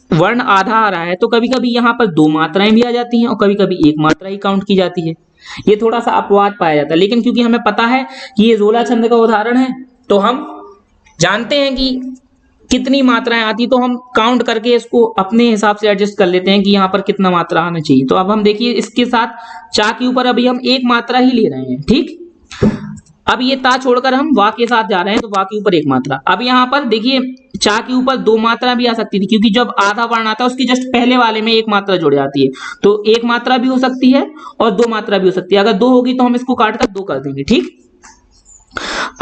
वर्ण आधा आ रहा है तो कभी कभी यहाँ पर 2 मात्राएं भी आ जाती हैं और कभी कभी 1 मात्रा ही काउंट की जाती है। ये थोड़ा सा अपवाद पाया जाता है, लेकिन क्योंकि हमें पता है कि ये रोला छंद का उदाहरण है तो हम जानते हैं कि कितनी मात्राएं आती, तो हम काउंट करके इसको अपने हिसाब से एडजस्ट कर लेते हैं कि यहाँ पर कितना मात्रा आना चाहिए। तो अब हम देखिए इसके साथ चा के ऊपर अभी हम 1 मात्रा ही ले रहे हैं। ठीक, अब ये ता छोड़कर हम वा के साथ जा रहे हैं तो वा के ऊपर 1 मात्रा। अब यहाँ पर देखिए चा के ऊपर 2 मात्रा भी आ सकती थी, क्योंकि जब आधा वर्ण आता है उसकी जस्ट पहले वाले में 1 मात्रा जुड़ जाती है, तो 1 मात्रा भी हो सकती है और 2 मात्रा भी हो सकती है। अगर 2 होगी तो हम इसको काट कर 2 कर देंगे। ठीक,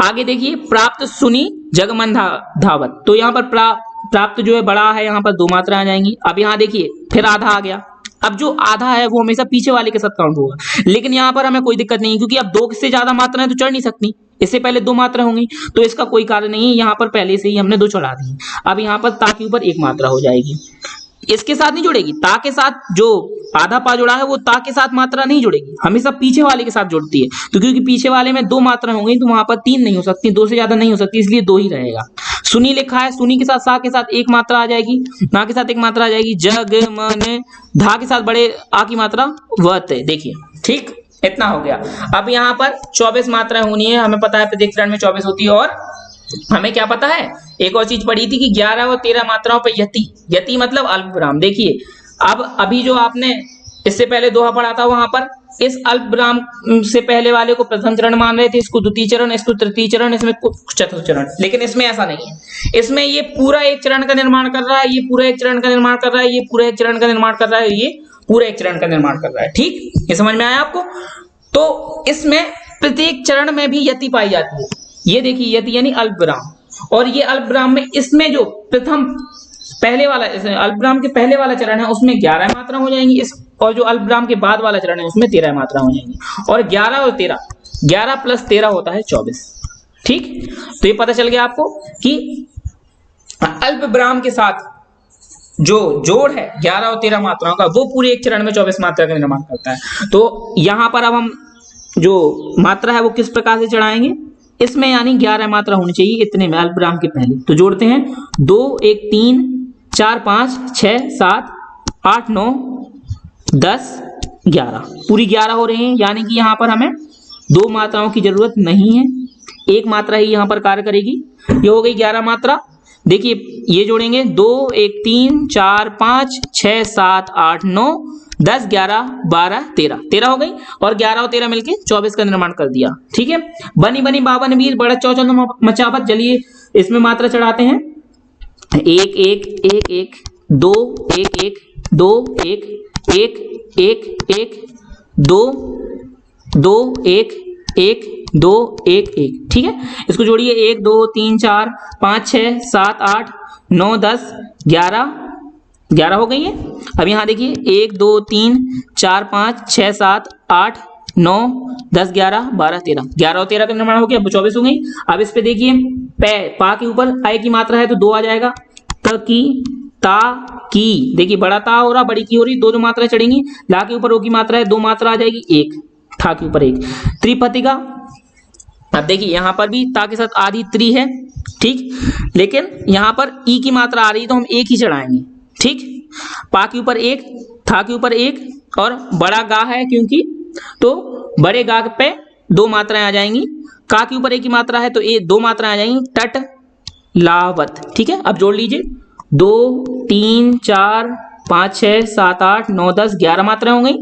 आगे देखिए प्राप्त सुनी जगमन धावत, तो यहाँ पर प्राप्त जो है बड़ा है, यहाँ पर 2 मात्रा आ जाएंगी। अब यहाँ देखिए फिर आधा आ गया। अब जो आधा है वो हमेशा पीछे वाले के साथ काउंट होगा, लेकिन यहाँ पर हमें कोई दिक्कत नहीं, क्योंकि अब 2 से ज्यादा मात्राएं तो चढ़ नहीं सकती, इससे पहले 2 मात्रा होंगी, तो इसका कोई कारण नहीं है। यहाँ पर पहले से ही हमने 2 चढ़ा दी। अब यहाँ पर ता के ऊपर 1 मात्रा हो जाएगी। इसके साथ नहीं जुड़ेगी, ता के साथ जो आधा पा जुड़ा है वो ता के साथ मात्रा नहीं जुड़ेगी, हमेशा पीछे वाले के साथ जुड़ती है। तो क्योंकि पीछे वाले में दो मात्रा होंगी तो वहां पर तीन नहीं हो सकती, दो से ज्यादा नहीं हो सकती, इसलिए दो ही रहेगा। सुनी लिखा है, सुनी के साथ सा के साथ एक मात्रा आ जाएगी, ना के साथ एक मात्रा आ जाएगी, जग मन, धा के साथ बड़े आ की मात्रा वत है। देखिए ठीक, इतना हो गया। अब यहाँ पर 24 मात्राएं होनी है, हमें पता है प्रत्येक चरण में 24 होती है। और हमें क्या पता है, एक और चीज पढ़ी थी कि 11 और 13 मात्राओं पर यति, यति मतलब अल्पविराम। देखिए अब अभी जो आपने इससे पहले दोहा पढ़ा था, वहां पर इस अल्पविराम से पहले वाले को प्रथम चरण मान रहे थे, इसको द्वितीय चरण, इसको तृतीय चरण, इसमें चतुर्थ चरण। लेकिन इसमें ऐसा नहीं है, इसमें ये पूरा एक चरण का निर्माण कर रहा है, ये पूरा एक चरण का निर्माण कर रहा है, ये पूरा एक चरण का निर्माण कर रहा है, ये पूरा एक चरण का निर्माण कर रहा है। ठीक, ये समझ में आया आपको? तो इसमें प्रत्येक चरण में भी यति पाई जाती है। ये देखिए यति यानी अल्पविराम, और ये अल्पविराम में इसमें जो प्रथम पहले वाला अल्पविराम के पहले वाला चरण है उसमें 11 मात्रा हो जाएंगी, इस और जो अल्पविराम के बाद वाला चरण है उसमें 13 मात्रा हो जाएंगी। और 11 और 13, 11 प्लस 13 होता है 24। ठीक, तो ये पता चल गया आपको कि अल्पविराम के साथ जो जोड़ है 11 और 13 मात्राओं का, वो पूरे एक चरण में 24 मात्रा का निर्माण करता है। तो यहां पर अब हम जो मात्रा है वो किस प्रकार से चढ़ाएंगे, इसमें यानी 11 मात्रा होनी चाहिए इतने में अल्पविराम के पहले। तो जोड़ते हैं, 2 1 3 4 5 6 7 8 9 10 11, पूरी 11 हो रही हैं। यानी कि यहाँ पर हमें दो मात्राओं की जरूरत नहीं है, एक मात्रा ही यहाँ पर कार्य करेगी। ये हो गई 11 मात्रा। देखिए ये जोड़ेंगे, 2 1 3 4 5 6 7 8 9 10 11 12 13, 13 हो गई। और 11 और 13 मिलके 24 का निर्माण कर दिया। ठीक है, बनी बनी बावन वीर बड़ा चौचंद मचावत। चलिए इसमें मात्रा चढ़ाते हैं, 1 1 1 1 2 1 1 2 1 1 1 1 2 2 1 1 2 1 1। ठीक है, इसको जोड़िए, 1 2 3 4 5 6 7 8 9 10 11, 11 हो गई है। अब यहाँ देखिए 1 2 3 4 5 6 7 8 9 10 11 12 13, 11 और 13 का निर्माण हो गया, 24 हो गई। अब इस पे देखिए, पा के ऊपर आय की मात्रा है तो 2 आ जाएगा, त की ता की, देखिए बड़ा ता हो रहा, बड़ी की हो रही, दो मात्रा चढ़ेंगी। ला के ऊपर ओ की मात्रा है, 2 मात्रा आ जाएगी, 1, था के ऊपर 1, त्रिपतिका। अब देखिए यहाँ पर भी ता के साथ आधी त्रि है। ठीक, लेकिन यहाँ पर ई की मात्रा आ रही है तो हम 1 ही चढ़ाएंगे। ठीक, पा के ऊपर 1, था के ऊपर 1, और बड़ा गा है क्योंकि, तो बड़े गा पे 2 मात्राएं आ जाएंगी। का के ऊपर 1 की मात्रा है तो 2 मात्राएं आ जाएंगी, टट लावत। ठीक है, अब जोड़ लीजिए, 2 3 4 5 6 7 8 9 10 11 मात्राएं हो गई।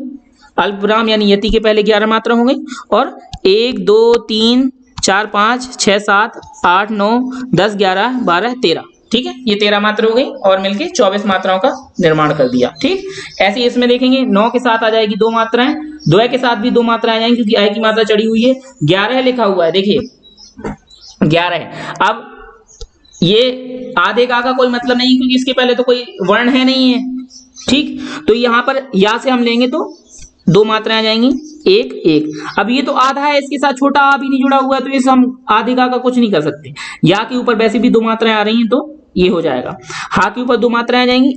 अल्पविराम यानी यति के पहले 11 मात्रा हो गई। और 1 2 3 4 5 6 7 8 9 10 11 12 13। ठीक है, ये 13 मात्रा हो गई और मिलके 24 मात्राओं का निर्माण कर दिया। ठीक, ऐसे ही इसमें देखेंगे, 9 के साथ आ जाएगी 2 मात्राएं, 2 के साथ भी 2 मात्राएं आ जाएंगी क्योंकि आय की मात्रा चढ़ी हुई है। 11 लिखा हुआ है, देखिए 11 है। अब ये आधे का कोई मतलब नहीं क्योंकि इसके पहले तो कोई वर्ण है नहीं है। ठीक, तो यहाँ पर या से हम लेंगे तो 2 मात्राएं आ जाएंगी, 1 1। अब ये तो आधा है, इसके साथ छोटा आ भी नहीं जुड़ा हुआ है तो इस हम आधे का कुछ नहीं कर सकते। या के ऊपर वैसे भी 2 मात्राएं आ रही हैं तो ये हो जाएगा। हा के ऊपर 2 मात्राएं आ जाएंगी,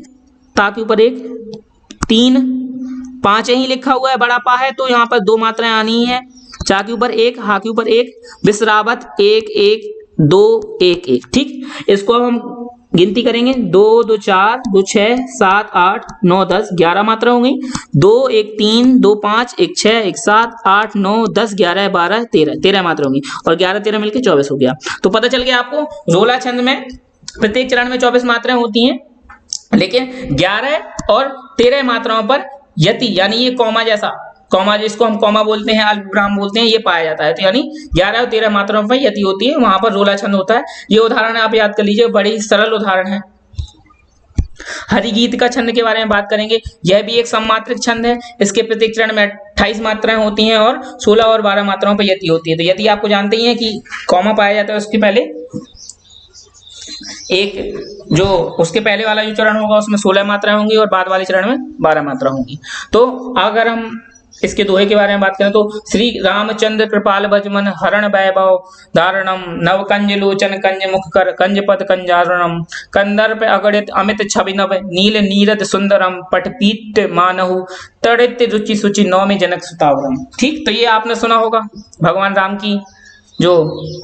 ता के ऊपर 1, 3 5 ही लिखा हुआ है, बड़ा पा है तो यहाँ पर 2 मात्राएं आनी है। चा के ऊपर 1, हा के ऊपर 1, विश्रावत 1 1 2 1 1। ठीक, इसको अब हम गिनती करेंगे, 2 2 4 2 6 7 8 9 10 11 मात्रा हो गई। 2 1 3 2 5 1 6 1 7 8 9 10 11 12 13, 13 मात्रा होंगी और 11 13 मिलकर 24 हो गया। तो पता चल गया आपको, रोला छंद में प्रत्येक चरण में 24 मात्राएं होती हैं, लेकिन 11 और 13 मात्राओं पर यति यानी ये कॉमा जैसा, कॉमा जिसको हम कॉमा बोलते हैं, अल्पविराम बोलते हैं, ये पाया जाता है। तो यानी 11 और 13 मात्राओं पर यति होती है, वहां पर रोला छंद होता है। ये उदाहरण आप याद कर लीजिए, बड़ी सरल उदाहरण है। हरिगीत का छंद के बारे में बात करेंगे, यह भी एक सममात्रिक छंद है। इसके प्रत्येक चरण में 28 मात्राएं होती हैं और 16 और 12 मात्राओं पर यति होती है। तो यति आपको जानते ही हैं कि कॉमा पाया जाता है, उसके पहले एक जो उसके पहले वाला जो चरण होगा उसमें 16 मात्राएं होंगी और बाद वाले चरण में 12 मात्रा होंगी। तो अगर हम इसके दोहे के बारे में बात करें तो श्री रामचंद्र कृपाल भजमन हरण वैभव धारणम नव कंज लोचन कंज मुख कर कंज पद कंजारणम कंदर्प अगणित अमित छविनव नील नीरद सुंदरम पटपीट मानहु तड़ित रुचि सुचि नौमि जनक सुतावरम। ठीक, तो ये आपने सुना होगा भगवान राम की जो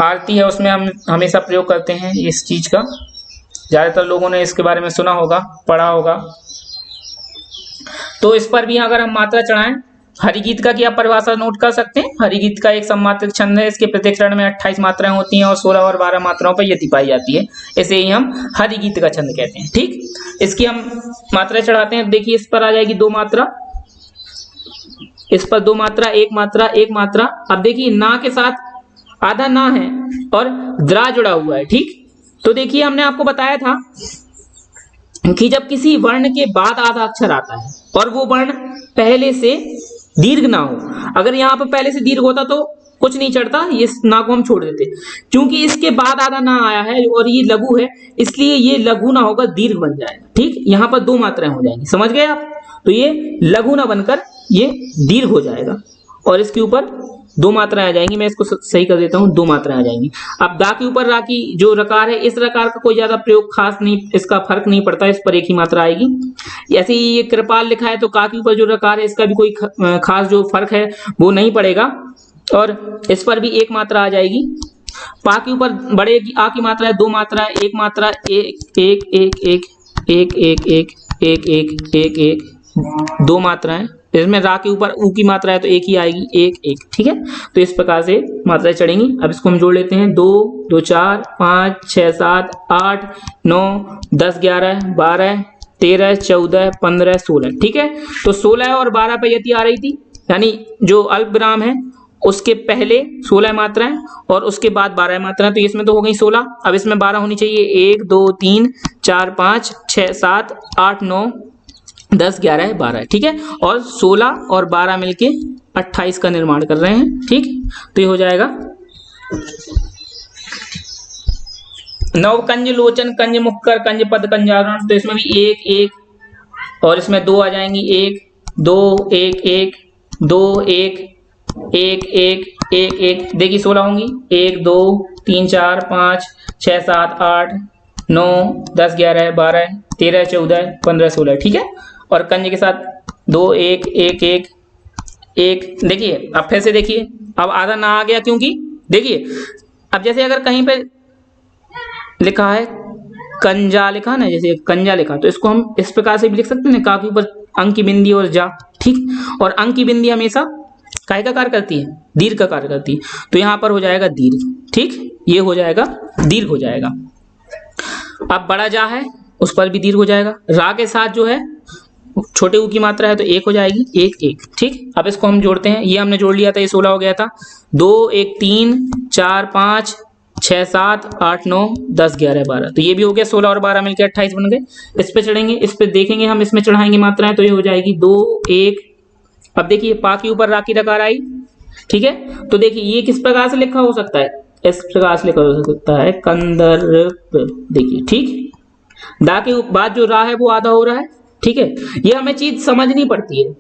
आरती है उसमें हम हमेशा प्रयोग करते हैं इस चीज का, ज्यादातर लोगों ने इसके बारे में सुना होगा, पढ़ा होगा। तो इस पर भी अगर हम मात्रा चढ़ाएं, हरिगीत का क्या परिभाषा नोट कर सकते हैं। हरिगीत का एक सममात्रिक छंद है, इसके प्रत्येक चरण में 28 मात्राएं होती हैं और 16 और 12 मात्राओं पर यति पाई जाती है, इसे ही हम हरिगीत का छंद कहते हैं। ठीक, इसकी हम मात्रा चढ़ाते हैं। देखिए इस पर आ जाएगी 2 मात्रा, इस पर 2 मात्रा, 1 मात्रा, 1 मात्रा। अब देखिए ना के साथ आधा ना है और द्रा जुड़ा हुआ है। ठीक, तो देखिए हमने आपको बताया था कि जब किसी वर्ण के बाद आधा अक्षर आता है और वो वर्ण पहले से दीर्घ ना हो, अगर यहाँ पर पहले से दीर्घ होता तो कुछ नहीं चढ़ता, ये ना को हम छोड़ देते। क्योंकि इसके बाद आधा ना आया है और ये लघु है, इसलिए ये लघु ना होगा, दीर्घ बन जाएगा। ठीक, यहाँ पर 2 मात्राएं हो जाएंगी, समझ गए आप। तो ये लघु ना बनकर ये दीर्घ हो जाएगा और इसके ऊपर 2 मात्राएं आ जाएंगी। मैं इसको सही कर देता हूँ, 2 मात्राएं आ जाएंगी। अब दा के ऊपर रा की जो रकार है, इस रकार का कोई ज्यादा प्रयोग खास नहीं, इसका फर्क नहीं पड़ता, इस पर एक ही मात्रा आएगी। ऐसे ही ये कृपाल लिखा है तो का के ऊपर जो रकार है इसका भी कोई खास जो फर्क है वो नहीं पड़ेगा और इस पर भी 1 मात्रा आ जाएगी। पा के ऊपर बड़े की आ की मात्रा है 2 मात्रा, 1 मात्रा, 1 1 1 1 1 1 1 1 1 1 1 2 मात्राएं। इसमें रा के ऊपर ऊ की मात्रा है तो 1 ही आएगी, 1 1। ठीक है, तो इस प्रकार से मात्राएं चढ़ेंगी। अब इसको हम जोड़ लेते हैं, 2 2 4 5 6 7 8 9 10 11 12 13 14 15 16। ठीक है, तो 16 और 12 पे यति आ रही थी, यानी जो अल्प विराम है उसके पहले 16 मात्राएं और उसके बाद 12 मात्राएं, तो इसमें तो हो गई 16। अब इसमें 12 होनी चाहिए, 1 2 3 4 5 6 7 8 9 10 11 12। ठीक है, और 16 और 12 मिलके 28 का निर्माण कर रहे हैं। ठीक, तो ये हो जाएगा नव कंज लोचन कंज मुक्कर कंज पद कंजारण। तो इसमें भी 1 1 और इसमें 2 आ जाएंगी, 1 2 1 1 2 1 1 1 1 1। देखिए 16 होंगी, 1 2 3 4 5 6 7 8 9 10 11 12 13 14 15 16। ठीक है, और कंज के साथ 2 1 1 1 1। देखिए अब फिर से देखिए, अब आधा ना आ गया क्योंकि देखिए अब जैसे अगर कहीं पे लिखा है कंजा लिखा ना, जैसे कंजा लिखा तो इसको हम इस प्रकार से भी लिख सकते हैं, का के ऊपर अंक की बिंदी और जा। ठीक, और अंक की बिंदी हमेशा काय का कार्य करती है, दीर्घ का कार्य करती है, तो यहां पर हो जाएगा दीर्घ। ठीक, ये हो जाएगा दीर्घ हो जाएगा। अब बड़ा जा है उस पर भी दीर्घ हो जाएगा। रा के साथ जो है छोटे ऊ की मात्रा है तो 1 हो जाएगी, 1 1। ठीक, अब इसको हम जोड़ते हैं, ये हमने जोड़ लिया था, ये 16 हो गया था। 2 1 3 4 5 6 7 8 9 10 11 12, तो ये भी हो गया, 16 और 12 मिलकर 28 बन गए। इस पे चढ़ेंगे, इस पे देखेंगे हम, इसमें चढ़ाएंगे मात्राएं, तो ये हो जाएगी 2 1। अब देखिए पा के ऊपर रा की रकार आई। ठीक है, तो देखिए ये किस प्रकार से लिखा हो सकता है, इस प्रकार से लिखा हो सकता है कंदर्प। देखिए ठीक, दा के बाद जो रा है वो आधा हो रहा है। ठीक है, ये हमें चीज समझनी पड़ती है।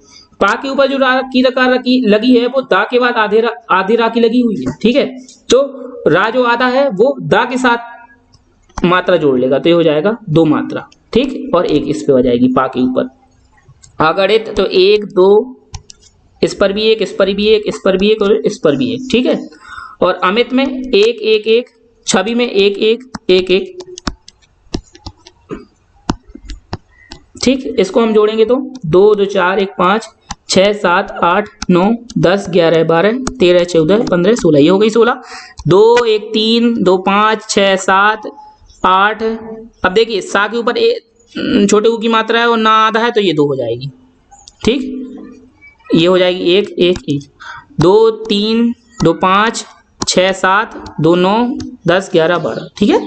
पा के ऊपर जो रा की रकार लगी है वो दा के बाद आधी रा की लगी हुई है। ठीक है, तो रा जो आधा है वो दा के साथ मात्रा जोड़ लेगा, तो ये हो जाएगा 2 मात्रा। ठीक, और 1 इस पे हो जाएगी पा के ऊपर। अगणित तो 1 2, इस पर भी 1, इस पर भी 1, इस पर भी 1 और इस पर भी 1। ठीक है, और अमित में 1 1 1, छवि में 1 1 1 1। ठीक, इसको हम जोड़ेंगे तो 2 2 4 1 5 6 7 8 9 10 11 12 13 14 15 16, ये हो गई 16। 2 1 3 2 5 6 7 8। अब देखिए सा के ऊपर छोटे ऊ की मात्रा है और ना आधा है तो ये 2 हो जाएगी। ठीक, ये हो जाएगी 1 1 1। 2 3 2 5 6 7 2 9 10 11 12। ठीक है,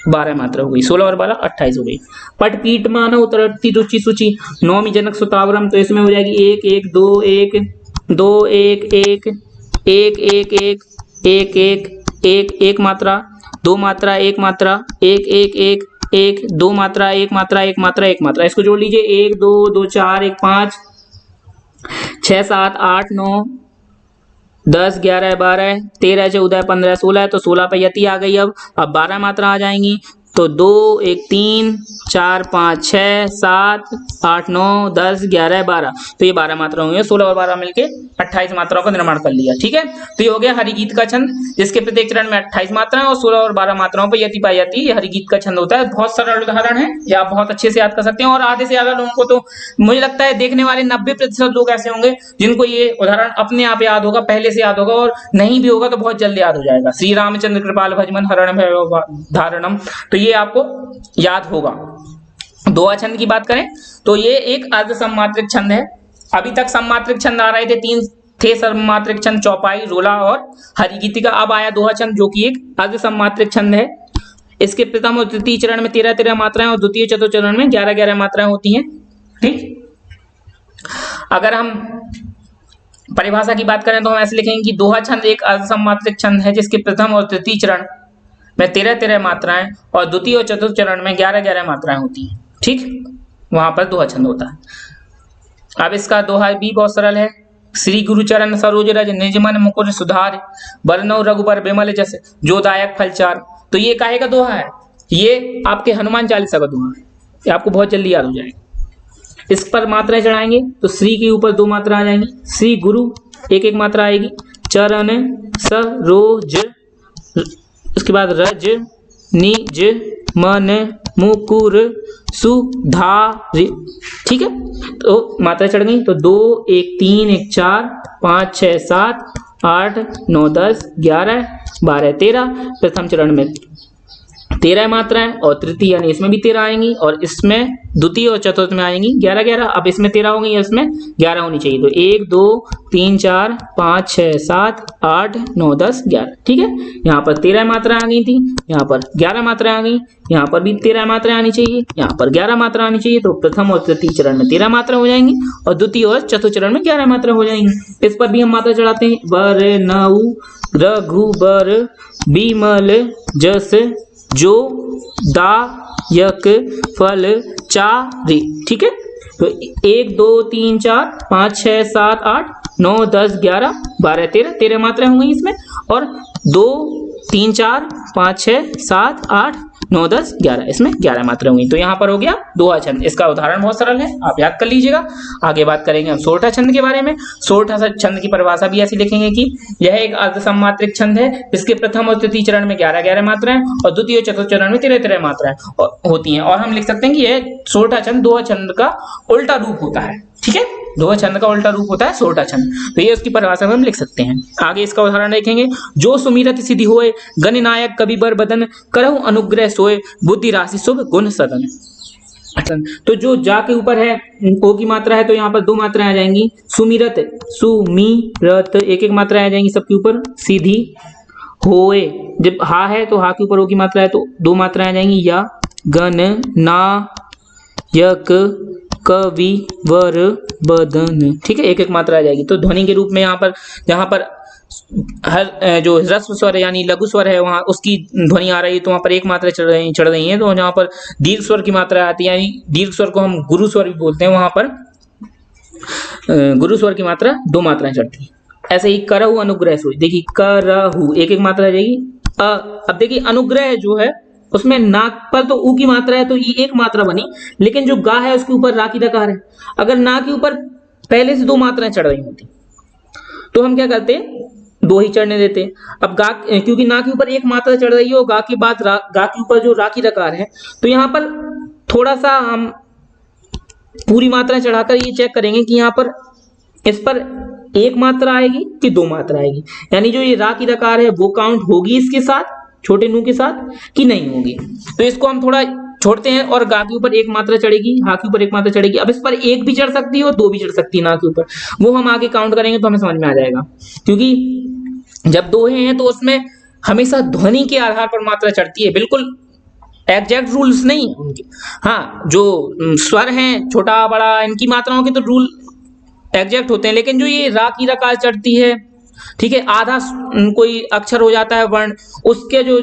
12 मात्रा हो गई, 16 और 12 28 हो गई। पट पीठ मानव तरट्टी रुचि सुचि नौमि जनक सुतावरम, तो इसमें हो जाएगी 1 1 2 1 2 1 1 1 1 1 1 1 1 1 मात्रा, 2 मात्रा 1 मात्रा 1 1 1 1 2 मात्रा 1 मात्रा 1 मात्रा 1 मात्रा। इसको जोड़ लीजिए, 1 2 2 4 1 5 6 7 8 9 10 11 12 13 14 15 16 तो 16 पे यति आ गई। अब 12 मात्रा आ जाएंगी तो 2 1 3 4 5 6 7 8 9 10 11 12 तो ये 12 मात्रा हुई है। 16 और 12 मिलके 28 मात्राओं का निर्माण कर लिया। ठीक है, तो ये हो गया हरिगीत का छंद, जिसके प्रत्येक चरण में 28 मात्राएं और 16 और 12 मात्राओं पर यति पाई जाती है। ये हरिगीत का छंद होता है। बहुत सरल उदाहरण है, ये आप बहुत अच्छे से याद कर सकते हैं। और आधे से ज्यादा लोगों को तो मुझे लगता है देखने वाले 90% लोग ऐसे होंगे जिनको ये उदाहरण अपने आप याद होगा, पहले से याद होगा, और नहीं भी होगा तो बहुत जल्दी याद हो जाएगा। श्री रामचंद्र कृपाल भजमन हरण भय धारणम, तो ये आपको याद होगा। दोहा छंद की बात करें तो ये एक अर्ध सममात्रिक छंद है। अभी तक सममात्रिक छंद आ रहे थे, 3 थे सममात्रिक छंद, चौपाई, रोला और हरिगीति का। अब आया दोहा छंद जो कि एक अर्ध सममात्रिक छंद है। इसके प्रथम और तृतीय चरण में 13-13 मात्राएं और द्वितीय चतुर्थ चरण में 11-11 मात्राएं होती हैं। ठीक, अगर हम परिभाषा की बात करें तो हम ऐसे लिखेंगे कि दोहा छंद एक अर्ध सममात्रिक छंद है जिसके प्रथम और तृतीय चरण में 13-13 मात्राएं और द्वितीय और चतुर्थ चरण में 11-11 मात्राएं होती हैं। ठीक, वहां पर दोहा छंद होता है। अब इसका दोहा भी बहुत सरल है। श्री गुरुचरण सरोज रज निज मन मुकुर सुधार, बरनौ रघुबर बिमल जस जो दायक फलचार। तो ये काहे का दोहा है? ये आपके हनुमान चालीसा का दोहा है, ये आपको बहुत जल्दी याद हो जाएगा। इस पर मात्राएं चढ़ाएंगे तो श्री के ऊपर 2 मात्रा आ जाएंगी, श्री गुरु एक मात्रा आएगी, चरण सरोज, उसके बाद रज निज मन मुकुर सुधार। ठीक है, तो मात्रा चढ़ गई तो 2 1 3 1 4 5 6 7 8 9 10 11 12 13 प्रथम चरण में 13 मात्राएं और तृतीय यानी इसमें भी 13 आएंगी और इसमें द्वितीय और चतुर्थ में आएंगी 11-11। अब इसमें 13 हो गई, इसमें 11 होनी चाहिए। तो 1 2 3 4 5 6 7 8 9 10 11। ठीक है, यहाँ पर 13 मात्राएं आ गई थी, यहाँ पर 11 मात्राएं आ गई, यहाँ पर भी 13 मात्राएं आनी चाहिए, यहाँ पर 11 मात्रा आनी चाहिए। तो प्रथम और तृतीय चरण में 13 मात्रा हो जाएंगी और द्वितीय और चतुर्थ चरण में 11 मात्रा हो जाएंगी। इस पर भी हम मात्रा चढ़ाते हैं, बरनौ रघुबर बिमल जस जो दायक फलचारी। ठीक है, तो 1 2 3 4 5 6 7 8 9 10 11 12 13 मात्राएं होंगी इसमें, और 2 3 4 5 6 7 8 9 10 11 इसमें 11 मात्राएं होंगी। तो यहाँ पर हो गया दोहा छंद। इसका उदाहरण बहुत सरल है, आप याद कर लीजिएगा। आगे बात करेंगे हम सोरठा छंद के बारे में। सोरठा छंद की परिभाषा भी ऐसी लिखेंगे कि यह एक अर्ध सममात्रिक छंद है जिसके प्रथम और तृतीय चरण में 11-11 मात्राएं और द्वितीय और चतुर्थ चरण में 13-13 मात्राएं होती हैं। और हम लिख सकते हैं कि यह सोरठा छंद दोहा छंद का उल्टा रूप होता है। ठीक है, दोहा छंद का उल्टा रूप होता है सोरठा छंद। तो ये उसकी परिभाषा में हम लिख सकते हैं। आगे इसका उदाहरण देखेंगे, जो सुमिरत सिद्धि होए गणनायक कवि बर बदन, करहु अनुग्रह सोए बुद्धि राशि शुभ गुण सदन। तो जो जा के ऊपर है ओ की मात्रा है तो यहाँ पर 2 मात्राएं आ जाएंगी, सुमिरत सुमिरत एक मात्रा आ जाएंगी सबके ऊपर, सीधी होए जब हा है तो हा के ऊपर ओ की मात्रा है तो 2 मात्राएं आ जाएंगी, या गणनायक कवि वर बदन। ठीक है, एक मात्रा आ जाएगी। तो ध्वनि के रूप में यहाँ पर जहाँ पर हर जो ह्रस्व स्वर है यानी लघु स्वर है वहां उसकी ध्वनि आ रही है तो वहां पर 1 मात्रा चढ़ रही है। तो जहाँ पर दीर्घ स्वर की मात्रा आती है यानी दीर्घ स्वर को हम गुरु स्वर भी बोलते हैं, वहां पर गुरु स्वर की मात्रा 2 मात्राएं चढ़ती है। ऐसे ही करहु अनुग्रह सोई, देखिए करहु एक मात्रा आ जाएगी। अब देखिए अनुग्रह जो है उसमें नाक पर तो ऊ की मात्रा है तो ये 1 मात्रा बनी, लेकिन जो गा है उसके ऊपर रा की दकार है। अगर ना के ऊपर पहले से 2 मात्राएं चढ़ रही होती तो हम क्या करते, 2 ही चढ़ने देते। अब गा क्योंकि ना के ऊपर 1 मात्रा चढ़ रही है और गा के बाद गा के ऊपर जो रा की दकार है तो यहाँ पर थोड़ा सा हम पूरी मात्रा चढ़ाकर ये चेक करेंगे कि यहाँ पर इस पर 1 मात्रा आएगी कि 2 मात्रा आएगी, यानी जो ये रा की दकार है वो काउंट होगी इसके साथ छोटे नू के साथ कि नहीं होगी। तो इसको हम थोड़ा छोड़ते हैं और गा के ऊपर 1 मात्रा चढ़ेगी, हा के ऊपर 1 मात्रा चढ़ेगी। अब इस पर 1 भी चढ़ सकती है और 2 भी चढ़ सकती है ना के ऊपर, वो हम आगे काउंट करेंगे तो हमें समझ में आ जाएगा। क्योंकि जब दोहे हैं तो उसमें हमेशा ध्वनि के आधार पर मात्रा चढ़ती है, बिल्कुल एग्जैक्ट रूल्स नहीं है उनके। हाँ, जो स्वर हैं छोटा बड़ा इनकी मात्राओं के तो रूल एग्जैक्ट होते हैं, लेकिन जो ये रा की रकार चढ़ती है, ठीक है, आधा कोई अक्षर हो जाता है वर्ण, उसके जो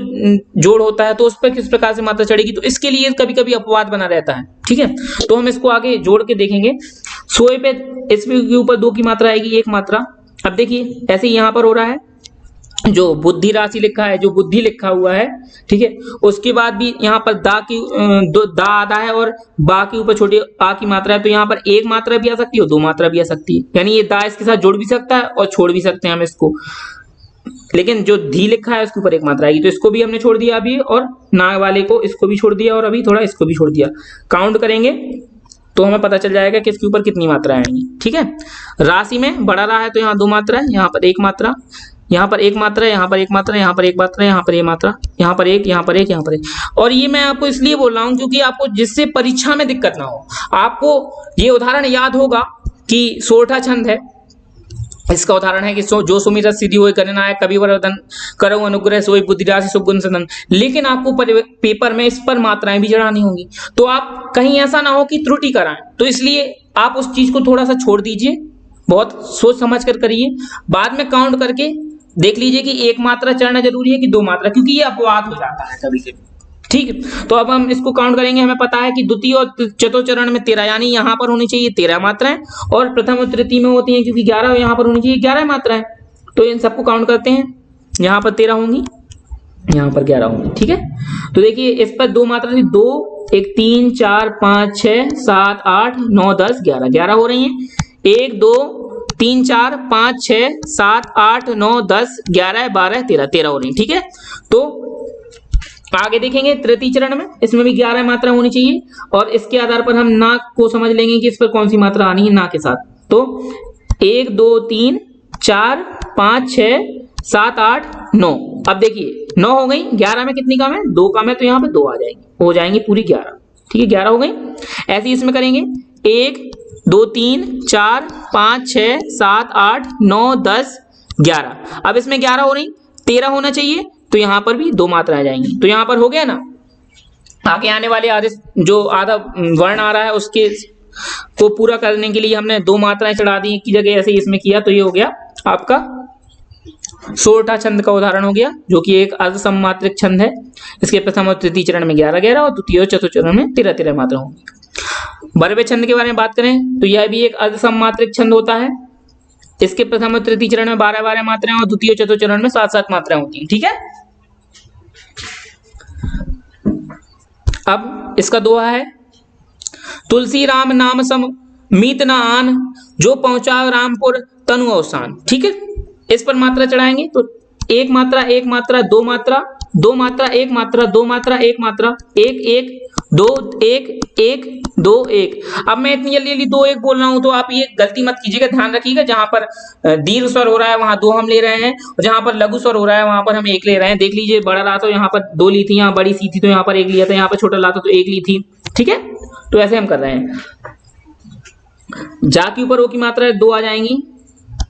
जोड़ होता है तो उस पर किस प्रकार से मात्रा चढ़ेगी, तो इसके लिए कभी कभी अपवाद बना रहता है। ठीक है। तो हम इसको आगे जोड़ के देखेंगे। सोए पे इसके ऊपर 2 की मात्रा आएगी, 1 मात्रा। अब देखिए ऐसे ही यहाँ पर हो रहा है, जो बुद्धि राशि लिखा है, जो बुद्धि लिखा हुआ है, ठीक है, उसके बाद भी यहाँ पर दा की दा आधा है और बा के ऊपर छोटी आ की मात्रा है, तो यहाँ पर 1 मात्रा भी आ सकती है और 2 मात्रा भी आ सकती है, यानी ये दा इसके साथ जुड़ भी सकता है और छोड़ भी सकते हैं हम इसको। लेकिन जो धी लिखा है उसके ऊपर 1 मात्रा आएगी, तो इसको भी हमने छोड़ दिया अभी, और ना वाले को इसको भी छोड़ दिया, और अभी थोड़ा इसको भी छोड़ दिया। काउंट करेंगे तो हमें पता चल जाएगा कि इसके ऊपर कितनी मात्रा आएंगी, ठीक है। राशि में बढ़ा रहा है तो यहाँ 2 मात्रा है, यहाँ पर 1 मात्रा, यहाँ पर 1 मात्रा, यहाँ पर 1 मात्रा, यहाँ पर 1 मात्रा, यहाँ पर 1 मात्रा, यहाँ पर 1, यहाँ पर 1, यहाँ पर 1। और ये मैं आपको इसलिए बोल रहा हूँ क्योंकि आपको जिससे परीक्षा में दिक्कत ना हो। आपको ये उदाहरण याद होगा कि सोरठा छंद है, इसका उदाहरण है कि जो सुमिरत सिद्धि होय गणनायक कवि वरदन करो अनुग्रह सोई बुद्धि राशि शुभ गुण सदन। लेकिन आपको पेपर में इस पर मात्राएं भी चढ़ानी होंगी, तो आप कहीं ऐसा ना हो कि त्रुटि कराएं, तो इसलिए आप उस चीज को थोड़ा सा छोड़ दीजिए, बहुत सोच समझ कर करिए। बाद में काउंट करके देख लीजिए कि 1 मात्रा चढ़ना जरूरी है कि 2 मात्रा, क्योंकि ये अपवाद हो जाता है कभी कभी, ठीक है। तो अब हम इसको काउंट करेंगे। हमें पता है कि द्वितीय और चतुर्थ चरण में 13, यानी यहाँ पर होनी चाहिए 13 मात्राएं, और प्रथम और तृतीय में होती हैं क्योंकि 11, यहाँ पर होनी चाहिए 11 मात्राएं। तो इन सबको काउंट करते हैं, यहाँ पर 13 होंगी, यहाँ पर 11 होंगी, ठीक है। तो देखिए इस पर 2 मात्रा थी, 2, 1, 3, 4, 5, 6, 7, 8, 9, 10, 11, 11 हो रही हैं। 1, 2, 3, 4, 5, 6, 7, 8, 9, 10, 11, 12, 13, 13 हो रही हैं, ठीक है। तो आगे देखेंगे तृतीय चरण में, इसमें भी 11 मात्रा होनी चाहिए, और इसके आधार पर हम नाक को समझ लेंगे कि इस पर कौन सी मात्रा आनी है ना के साथ। तो 1, 2, 3, 4, 5, 6, 7, 8, 9। अब देखिए 9 हो गई, 11 में कितनी कम है, 2 कम है, तो यहाँ पे 2 आ जाएंगे, हो जाएंगी पूरी 11, ठीक है। 11 हो गई। ऐसे ही इसमें करेंगे 1, 2, 3, 4, 5, 6, 7, 8, 9, 10, 11। अब इसमें 11 हो रही, 13 होना चाहिए, तो यहाँ पर भी 2 मात्रा आ जाएंगी, तो यहाँ पर हो गया ना। आगे आने वाले आधे जो आधा वर्ण आ रहा है उसके को पूरा करने के लिए हमने 2 मात्राएं चढ़ा दी की जगह, ऐसे ही इसमें किया, तो ये हो गया आपका सोरठा छंद का उदाहरण हो गया, जो कि एक अर्ध सममात्रिक छंद है। इसके प्रथम और तृतीय चरण में 11 11 और द्वितीय और चतुर्थ चरण में 13 13 मात्रा होंगी। बरवे छंद के बारे में बात करें तो यह भी एक अर्ध सममात्रिक छंद होता है। इसके प्रथम और तृतीय चरण में 12 12 मात्राएं और द्वितीय और चतुर्थ चरण में 7 7 मात्राएं होती हैं, ठीक है। अब इसका दोहा है, तुलसी राम नाम सम मीत न आन, जो पहुंचा रामपुर तनु अवसान, ठीक है। इस पर मात्रा चढ़ाएंगे तो 1 मात्रा 1 मात्रा 2 मात्रा 2 मात्रा 1 मात्रा 2 मात्रा 1 मात्रा 1 1 2 1 1 2 1। अब मैं इतनी जल्दी जल्दी 2 1 बोल रहा हूं, तो आप ये गलती मत कीजिएगा, ध्यान रखिएगा। जहां पर दीर्घ स्वर हो रहा है वहां 2 हम ले रहे हैं, और जहां पर लघु स्वर हो रहा है वहां पर हम 1 ले रहे हैं। देख लीजिए, बड़ा ला तो यहाँ पर 2 ली थी, यहाँ बड़ी सी थी तो यहाँ पर 1 लिया था, यहाँ पर छोटा ला तो 1 ली थी, ठीक है। तो ऐसे हम कर रहे हैं। जा के ऊपर ओ की मात्रा 2 आ जाएंगी,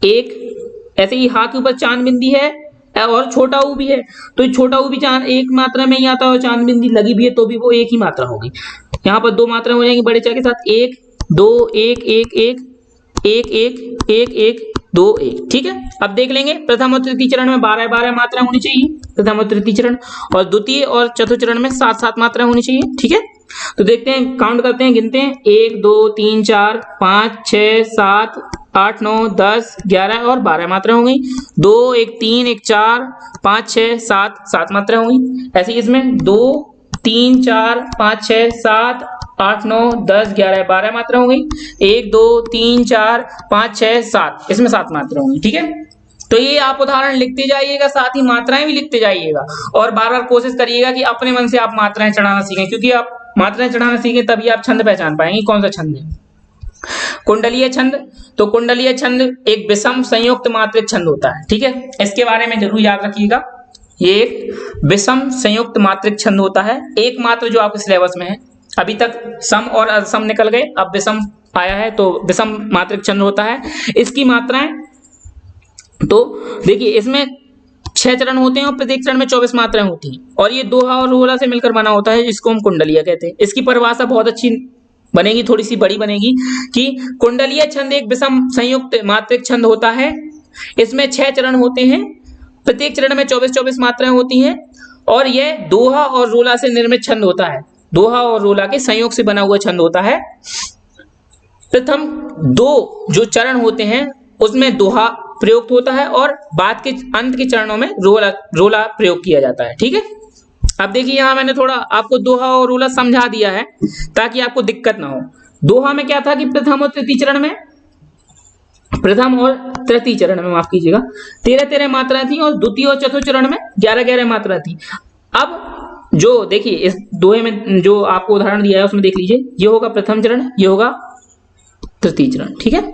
1। ऐसे ही हा के ऊपर चांद बिंदी है और छोटा ऊ भी है, तो छोटा ऊ भी चांद 1 मात्रा में ही आता है, और चांद बिंदी लगी भी है तो भी वो 1 ही मात्रा होगी। यहाँ पर 2 मात्रा हो जाएंगी बड़े चा के साथ, 1 2 1 1 1 1 1 1 1 2 1, ठीक है। अब देख लेंगे प्रथम और तृतीय चरण में 12 12 मात्रा होनी चाहिए, प्रथम और तृतीय चरण, और द्वितीय और चतुर्थ चरण में 7 7 मात्रा होनी चाहिए, ठीक है। तो देखते हैं, काउंट करते हैं, गिनते हैं, 1 2 3 4 5 6 7 8 9 10 11 और 12 मात्रा हो गई। 2 1 3 1 4 5 6 7 7 मात्रा हो गई। ऐसे ही इसमें 2 3 4 5 6 7 8 9 10 11 12 मात्रा हो गई। 1 2 3 4 5 6 7, इसमें 7 मात्रा होंगी, ठीक है। तो ये आप उदाहरण लिखते जाइएगा, साथ ही मात्राएं भी लिखते जाइएगा, और बार बार कोशिश करिएगा कि अपने मन से आप मात्राएं चढ़ाना सीखें, क्योंकि आप मात्राएं चढ़ाना सीखें तभी आप छंद पहचान पाएंगे कौन सा छंद है। कुंडलीय छंद, तो कुंडलीय छंद एक विषम संयुक्त मात्रिक छंद होता है, ठीक है। इसके बारे में जरूर याद रखिएगा, ये एक विषम संयुक्त मात्रिक छंद होता है। एक मात्र जो आपके सिलेबस में है, अभी तक सम और असम निकल गए, अब विषम आया है, तो विषम मात्रिक छंद होता है। इसकी मात्राएं, तो देखिए इसमें 6 चरण होते हैं और प्रत्येक चरण में 24 मात्राएं होती हैं, और ये दोहा और रोला से मिलकर बना होता है, जिसको हम कुंडलीय कहते हैं। इसकी परिभाषा बहुत अच्छी बनेगी, थोड़ी सी बड़ी बनेगी, कि कुंडलीय छंद एक विषम संयुक्त मात्रिक छंद होता है। इसमें 6 चरण होते हैं, प्रत्येक चरण में 24 24 मात्राएं होती हैं, और यह दोहा और रोला से निर्मित छंद होता है। दोहा और रोला के संयोग से बना हुआ छंद होता है। प्रथम दो जो चरण होते हैं उसमें दोहा प्रयुक्त होता है और बाद के अंत के चरणों में रोला प्रयोग किया जाता है। ठीक है, अब देखिए यहां मैंने थोड़ा आपको दोहा और रोला समझा दिया है ताकि आपको दिक्कत ना हो। दोहा में क्या था कि प्रथम और तृतीय चरण में, माफ कीजिएगा, 13-13 मात्राएं थी और द्वितीय और चतुर्थ चरण में 11-11 मात्रा थी। अब जो देखिए इस दोहे में जो आपको उदाहरण दिया है उसमें देख लीजिए, ये होगा प्रथम चरण, ये होगा तृतीय चरण। ठीक है,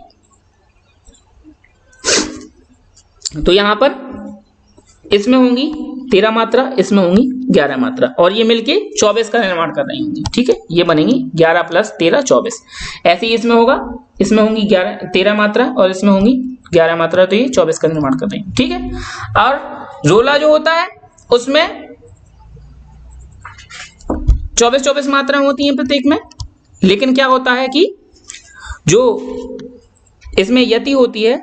तो यहां पर इसमें होंगी 13 मात्रा, इसमें होंगी 11 मात्रा और ये मिलके 24 का निर्माण कर रही होंगी। ठीक है, ये बनेंगी 11 + 13 24। ऐसे ही इसमें होगा, इसमें होंगी 13 मात्रा और इसमें होंगी 11 मात्रा, तो ये 24 का निर्माण कर रही है। ठीक है, और रोला जो होता है उसमें 24-24 मात्राएं होती हैं प्रत्येक में, लेकिन क्या होता है कि जो इसमें यति होती है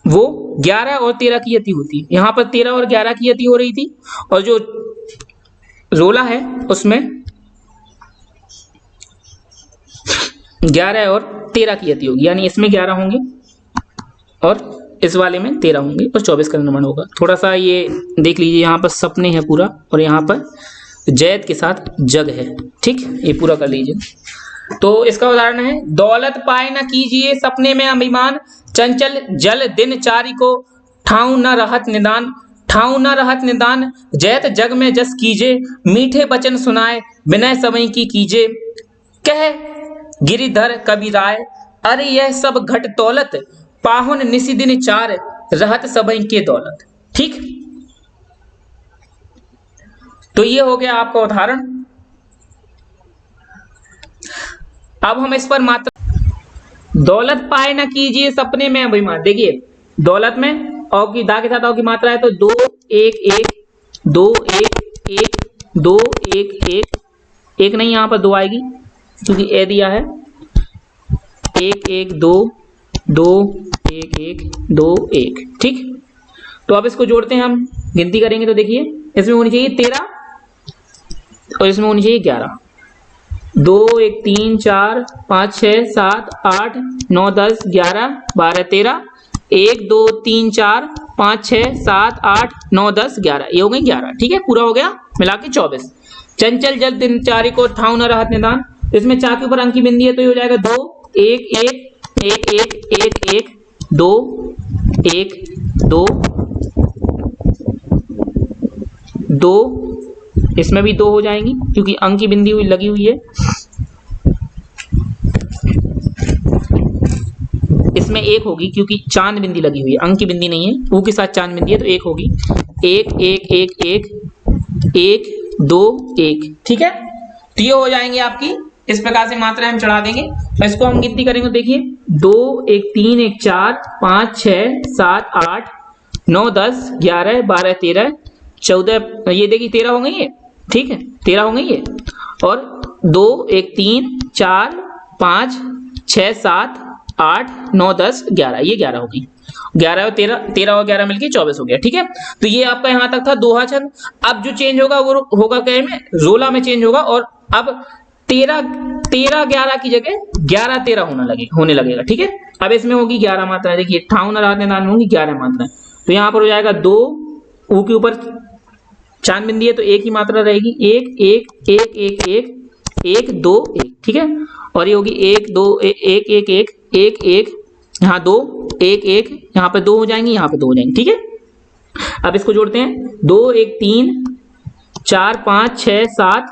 वो 11 और 13 की यति होती है। यहां पर 13 और 11 की यति हो रही थी और जो रोला है उसमें 11 और 13 की यति होगी, यानी इसमें 11 होंगे और इस वाले में 13 होंगे और 24 का निर्माण होगा। थोड़ा सा ये देख लीजिए, यहाँ पर सपने हैं पूरा और यहाँ पर जैद के साथ जग है। ठीक, ये पूरा कर लीजिए। तो इसका उदाहरण है, दौलत पाए न कीजिए सपने में अभिमान, चंचल जल दिन चारी को ठाऊ न रहत निदान, जैत जग में जस कीजे, मीठे बचन सुनाए विनय सबई की कीजे, कह गिरिधर कबीराय, अरे यह सब घट दौलत, पाहुन निसी दिन चार, रहत सबई के दौलत। ठीक, तो ये हो गया आपका उदाहरण। अब हम इस पर मात्रा, दौलत पाए न कीजिए सपने में अभिमान। देखिए दौलत में औ की दा के साथ औ की मात्रा है तो 2 1 1 2 1 1 2 1 1 1 नहीं, यहां पर 2 आएगी क्योंकि ए दिया है। 1 1 2 2 1 1 2 1। ठीक, तो अब इसको जोड़ते हैं, हम गिनती करेंगे तो देखिए इसमें होनी चाहिए 13 और इसमें होनी चाहिए 11। 2 1 3 4 5 6 7 8 9 10 11 12 13, 1 2 3 4 5 6 7 8 9 10 11, ये हो गई 11। ठीक है, पूरा हो गया मिला के 24। चंचल जल दिनचारी को ठाऊ न रहत निदान, इसमें 4 के ऊपर अंक की बिंदी है तो ये हो जाएगा 2 1 1 1 1 1 1 2 1 2 2, इसमें भी 2 हो जाएंगी क्योंकि अंक की बिंदी हुई लगी हुई है। इसमें 1 होगी क्योंकि चांद बिंदी लगी हुई है, अंक की बिंदी नहीं है, ऊ के साथ चांद बिंदी है तो 1 होगी। 1 1 1 1 1 2 1। ठीक है, तो ये हो जाएंगे आपकी, इस प्रकार से मात्राएं हम चढ़ा देंगे। इसको हम गिनती करेंगे, देखिए 2 1 3 1 4 5 6 7 8 9 10 11 12 13 14, ये देखिए 13 हो गई है। ठीक है, 13 हो गई है और 2 1 3 4 5 6 7 8 9 10 11, ये 11 हो गई। 11 और 13 और 11 मिलके 24 हो गया। ठीक है, तो ये आपका यहाँ तक था दोहा छंद। अब जो चेंज होगा वो होगा क्या में, रोला में चेंज होगा और अब 13 11 की जगह 11 13 होने लगेगा। ठीक है, अब इसमें होगी 11 मात्रा। देखिए ठाऊ न रहत निदान में होंगी 11 मात्रा, तो यहाँ पर हो जाएगा 2, ऊ के ऊपर चांद बिंदी है तो 1 ही मात्रा रहेगी, 1 1 1 1 1 1 2 1। ठीक है, और ये होगी 1 2 1 1 1 1 1, यहाँ 2 1 1, यहाँ पे 2 हो जाएंगी, यहाँ पे 2 हो जाएंगी। ठीक है, अब इसको जोड़ते हैं, 2 1 3 4 5 6 7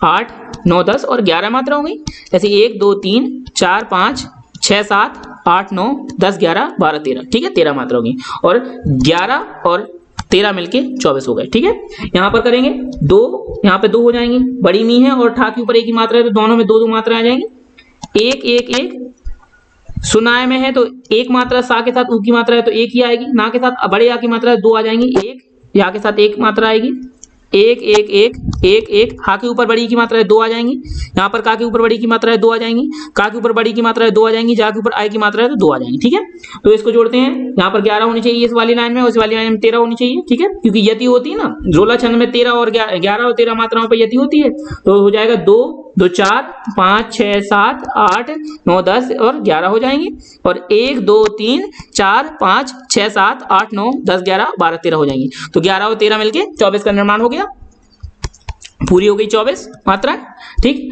8 9 10 और 11 मात्रा हो गई। ऐसे 1 2 3 4 5 6 7 8 9 10 11 12 13। ठीक है, 13 मात्रा होगी और 11 और 13 मिलके 24 हो गए। ठीक है, यहाँ पर करेंगे 2, यहाँ पे 2 हो जाएंगी, बड़ी मी है और ठा के ऊपर 1 ही मात्रा है तो दोनों में 2 मात्रा आ जाएंगी। 1 1 1 सुनाए में है तो 1 मात्रा, सा के साथ ऊ की मात्रा है तो 1 ही आएगी, ना के साथ बड़े आ की मात्रा है 2 आ जाएंगी, 1 या के साथ 1 मात्रा आएगी। 1 1 1 एक एक, हा के ऊपर बड़ी की मात्रा है 2 आ जाएंगी, यहाँ पर का के ऊपर बड़ी की मात्रा है 2 आ जाएंगी, का के ऊपर बड़ी की मात्रा है 2 आ जाएंगी, जा के ऊपर आई की मात्रा है तो 2 आ जाएंगी। ठीक है, तो इसको जोड़ते हैं, यहाँ पर 11 होनी चाहिए इस वाली लाइन में, उस वाली लाइन में 13 होनी चाहिए। ठीक है, क्योंकि यति होती है ना रोला छंद में 13 और 11 और 13 मात्राओं पर यति होती है, तो हो जाएगा 2 2 4 5 6 7 8 9 10 और 11 हो जाएंगे, और 1 2 3 4 5 6 7 8 9 10 11 12 13 हो जाएंगी। तो 11 और 13 मिलके 24 का निर्माण हो गया, पूरी हो गई 24 मात्रा। ठीक,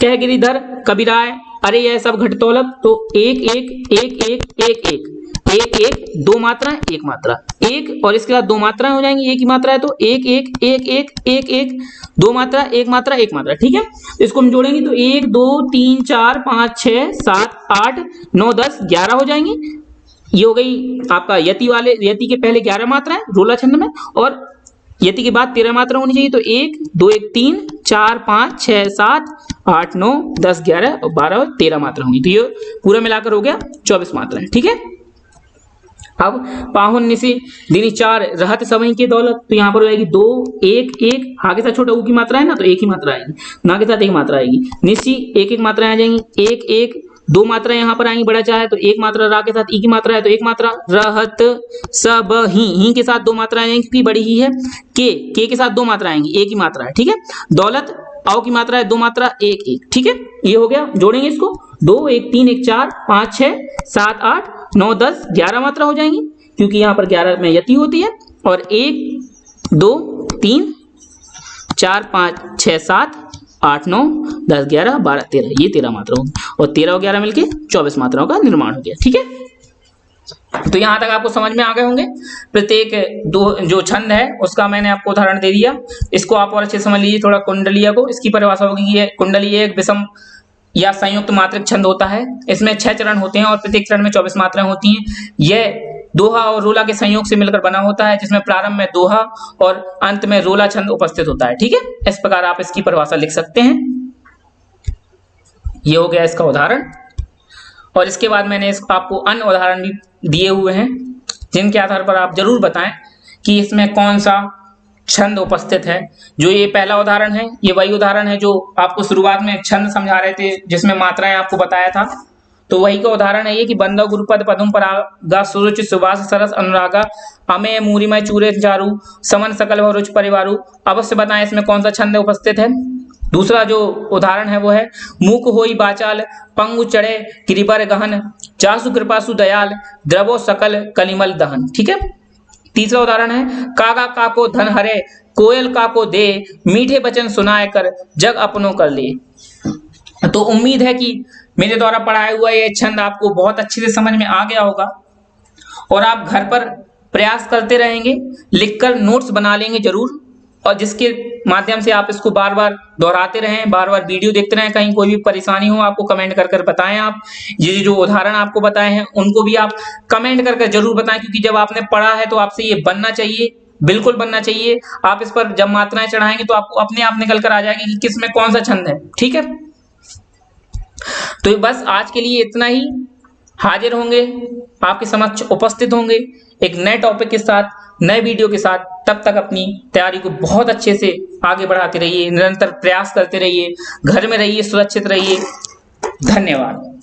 कह गिरिधर कबीराय अरे यह सब घटतौलक, तो एक एक एक एक एक एक एक एक, दो मात्रा एक मात्रा, एक और इसके बाद दो मात्राएं हो जाएंगी, एक ही मात्रा है तो एक एक एक एक एक एक, दो मात्रा एक मात्रा एक मात्रा। ठीक है, तो इसको हम जोड़ेंगे तो 1 2 3 4 5 6 7 8 9 10 11 हो जाएंगी। ये हो गई आपका यति वाले, यति के पहले 11 मात्राएं रोला छंद में, और यति के बाद 13 मात्रा होनी चाहिए, तो 1 2 1 3 4 5 6 7 8 9 10 11 और 12 और 13 मात्रा होंगी, तो ये पूरा मिलाकर हो गया 24 मात्राएं। ठीक है, अब पाहुन निसी दिनी 4 रहत सवही के दौलत, तो यहाँ पर हो जाएगी 2 1 1, हा के साथ छोटा ऊ की मात्रा है ना, तो एक ही मात्रा आएगी, ना के साथ एक मात्रा आएगी, निसी एक एक मात्रा आ जाएंगी, 1 1 दो मात्रा यहाँ पर आएंगी, बड़ा चाहे तो एक मात्रा, रा के साथ ई की मात्रा है तो एक मात्रा, रहत सब ही के साथ दो मात्रा आएंगी क्योंकि बड़ी ही है, के साथ दो मात्रा आएंगी, एक ही मात्रा है। ठीक है, दौलत आओ की मात्रा है दो मात्रा एक एक। ठीक है, ये हो गया, जोड़ेंगे इसको 2 1 3 1 4 5 6 7 8 9 10 11 मात्रा हो जाएंगी, क्योंकि यहाँ पर 11 में यति होती है, और 1 2 3 4 5 6 7 8 9 10 11 12 13, ये 13 मात्रा होगी, और 13 और 11 मिलके 24 मात्राओं का निर्माण हो गया। ठीक है, तो यहां तक आपको समझ में आ गए होंगे। प्रत्येक दो जो छंद है उसका मैंने आपको उदाहरण दे दिया, इसको आप और अच्छे समझ लीजिए। थोड़ा कुंडलिया को, इसकी परिभाषा होगी कि ये कुंडली एक विषम या संयुक्त मात्रिक छंद होता है, इसमें 6 चरण होते हैं और प्रत्येक चरण में 24 मात्राएं होती हैं। यह दोहा और रोला के संयोग से मिलकर बना होता है, जिसमें प्रारंभ में दोहा और अंत में रोला छंद उपस्थित होता है। ठीक है, इस प्रकार आप इसकी परिभाषा लिख सकते हैं। ये हो गया इसका उदाहरण, और इसके बाद मैंने आपको अन्य उदाहरण भी दिए हुए हैं, जिनके आधार पर आप जरूर बताएं कि इसमें कौन सा छंद उपस्थित है। जो ये पहला उदाहरण है, ये वही उदाहरण है जो आपको शुरुआत में छंद समझा रहे थे, जिसमें मात्राएं आपको बताया था, तो वही का उदाहरण है ये कि बंदा गुरुपद पदम परागा सुरुचि सुवास सरस अनुरागा अमेय मूरिमय चूरे चारु समन सकल रुच परिवारु। अवश्य बताएं इसमें कौन सा छंद उपस्थित है। दूसरा जो उदाहरण है वो है मूक होई बाचाल पंगु चढ़े गिरिबर गहन चासु कृपासु दयाल द्रवो सकल कलिमल दहन। ठीक है, तीसरा उदाहरण है कागा काको धन हरे कोयल काको दे मीठे वचन सुनाए कर जग अपनों कर ले। तो उम्मीद है कि मेरे द्वारा पढ़ाया हुआ ये छंद आपको बहुत अच्छे से समझ में आ गया होगा, और आप घर पर प्रयास करते रहेंगे, लिखकर नोट्स बना लेंगे जरूर, और जिसके माध्यम से आप इसको बार बार दोहराते रहें, बार बार वीडियो देखते रहें। कहीं कोई भी परेशानी हो आपको कमेंट कर कर बताएं। आप ये जो उदाहरण आपको बताए हैं उनको भी आप कमेंट कर कर जरूर बताएं, क्योंकि जब आपने पढ़ा है तो आपसे ये बनना चाहिए, बिल्कुल बनना चाहिए। आप इस पर जब मात्राएं चढ़ाएंगे तो आपको अपने आप निकल कर आ जाएगी कि किस में कौन सा छंद है। ठीक है, तो बस आज के लिए इतना ही। हाजिर होंगे, आपके समक्ष उपस्थित होंगे एक नए टॉपिक के साथ, नए वीडियो के साथ। तब तक अपनी तैयारी को बहुत अच्छे से आगे बढ़ाते रहिए, निरंतर प्रयास करते रहिए, घर में रहिए, सुरक्षित रहिए। धन्यवाद।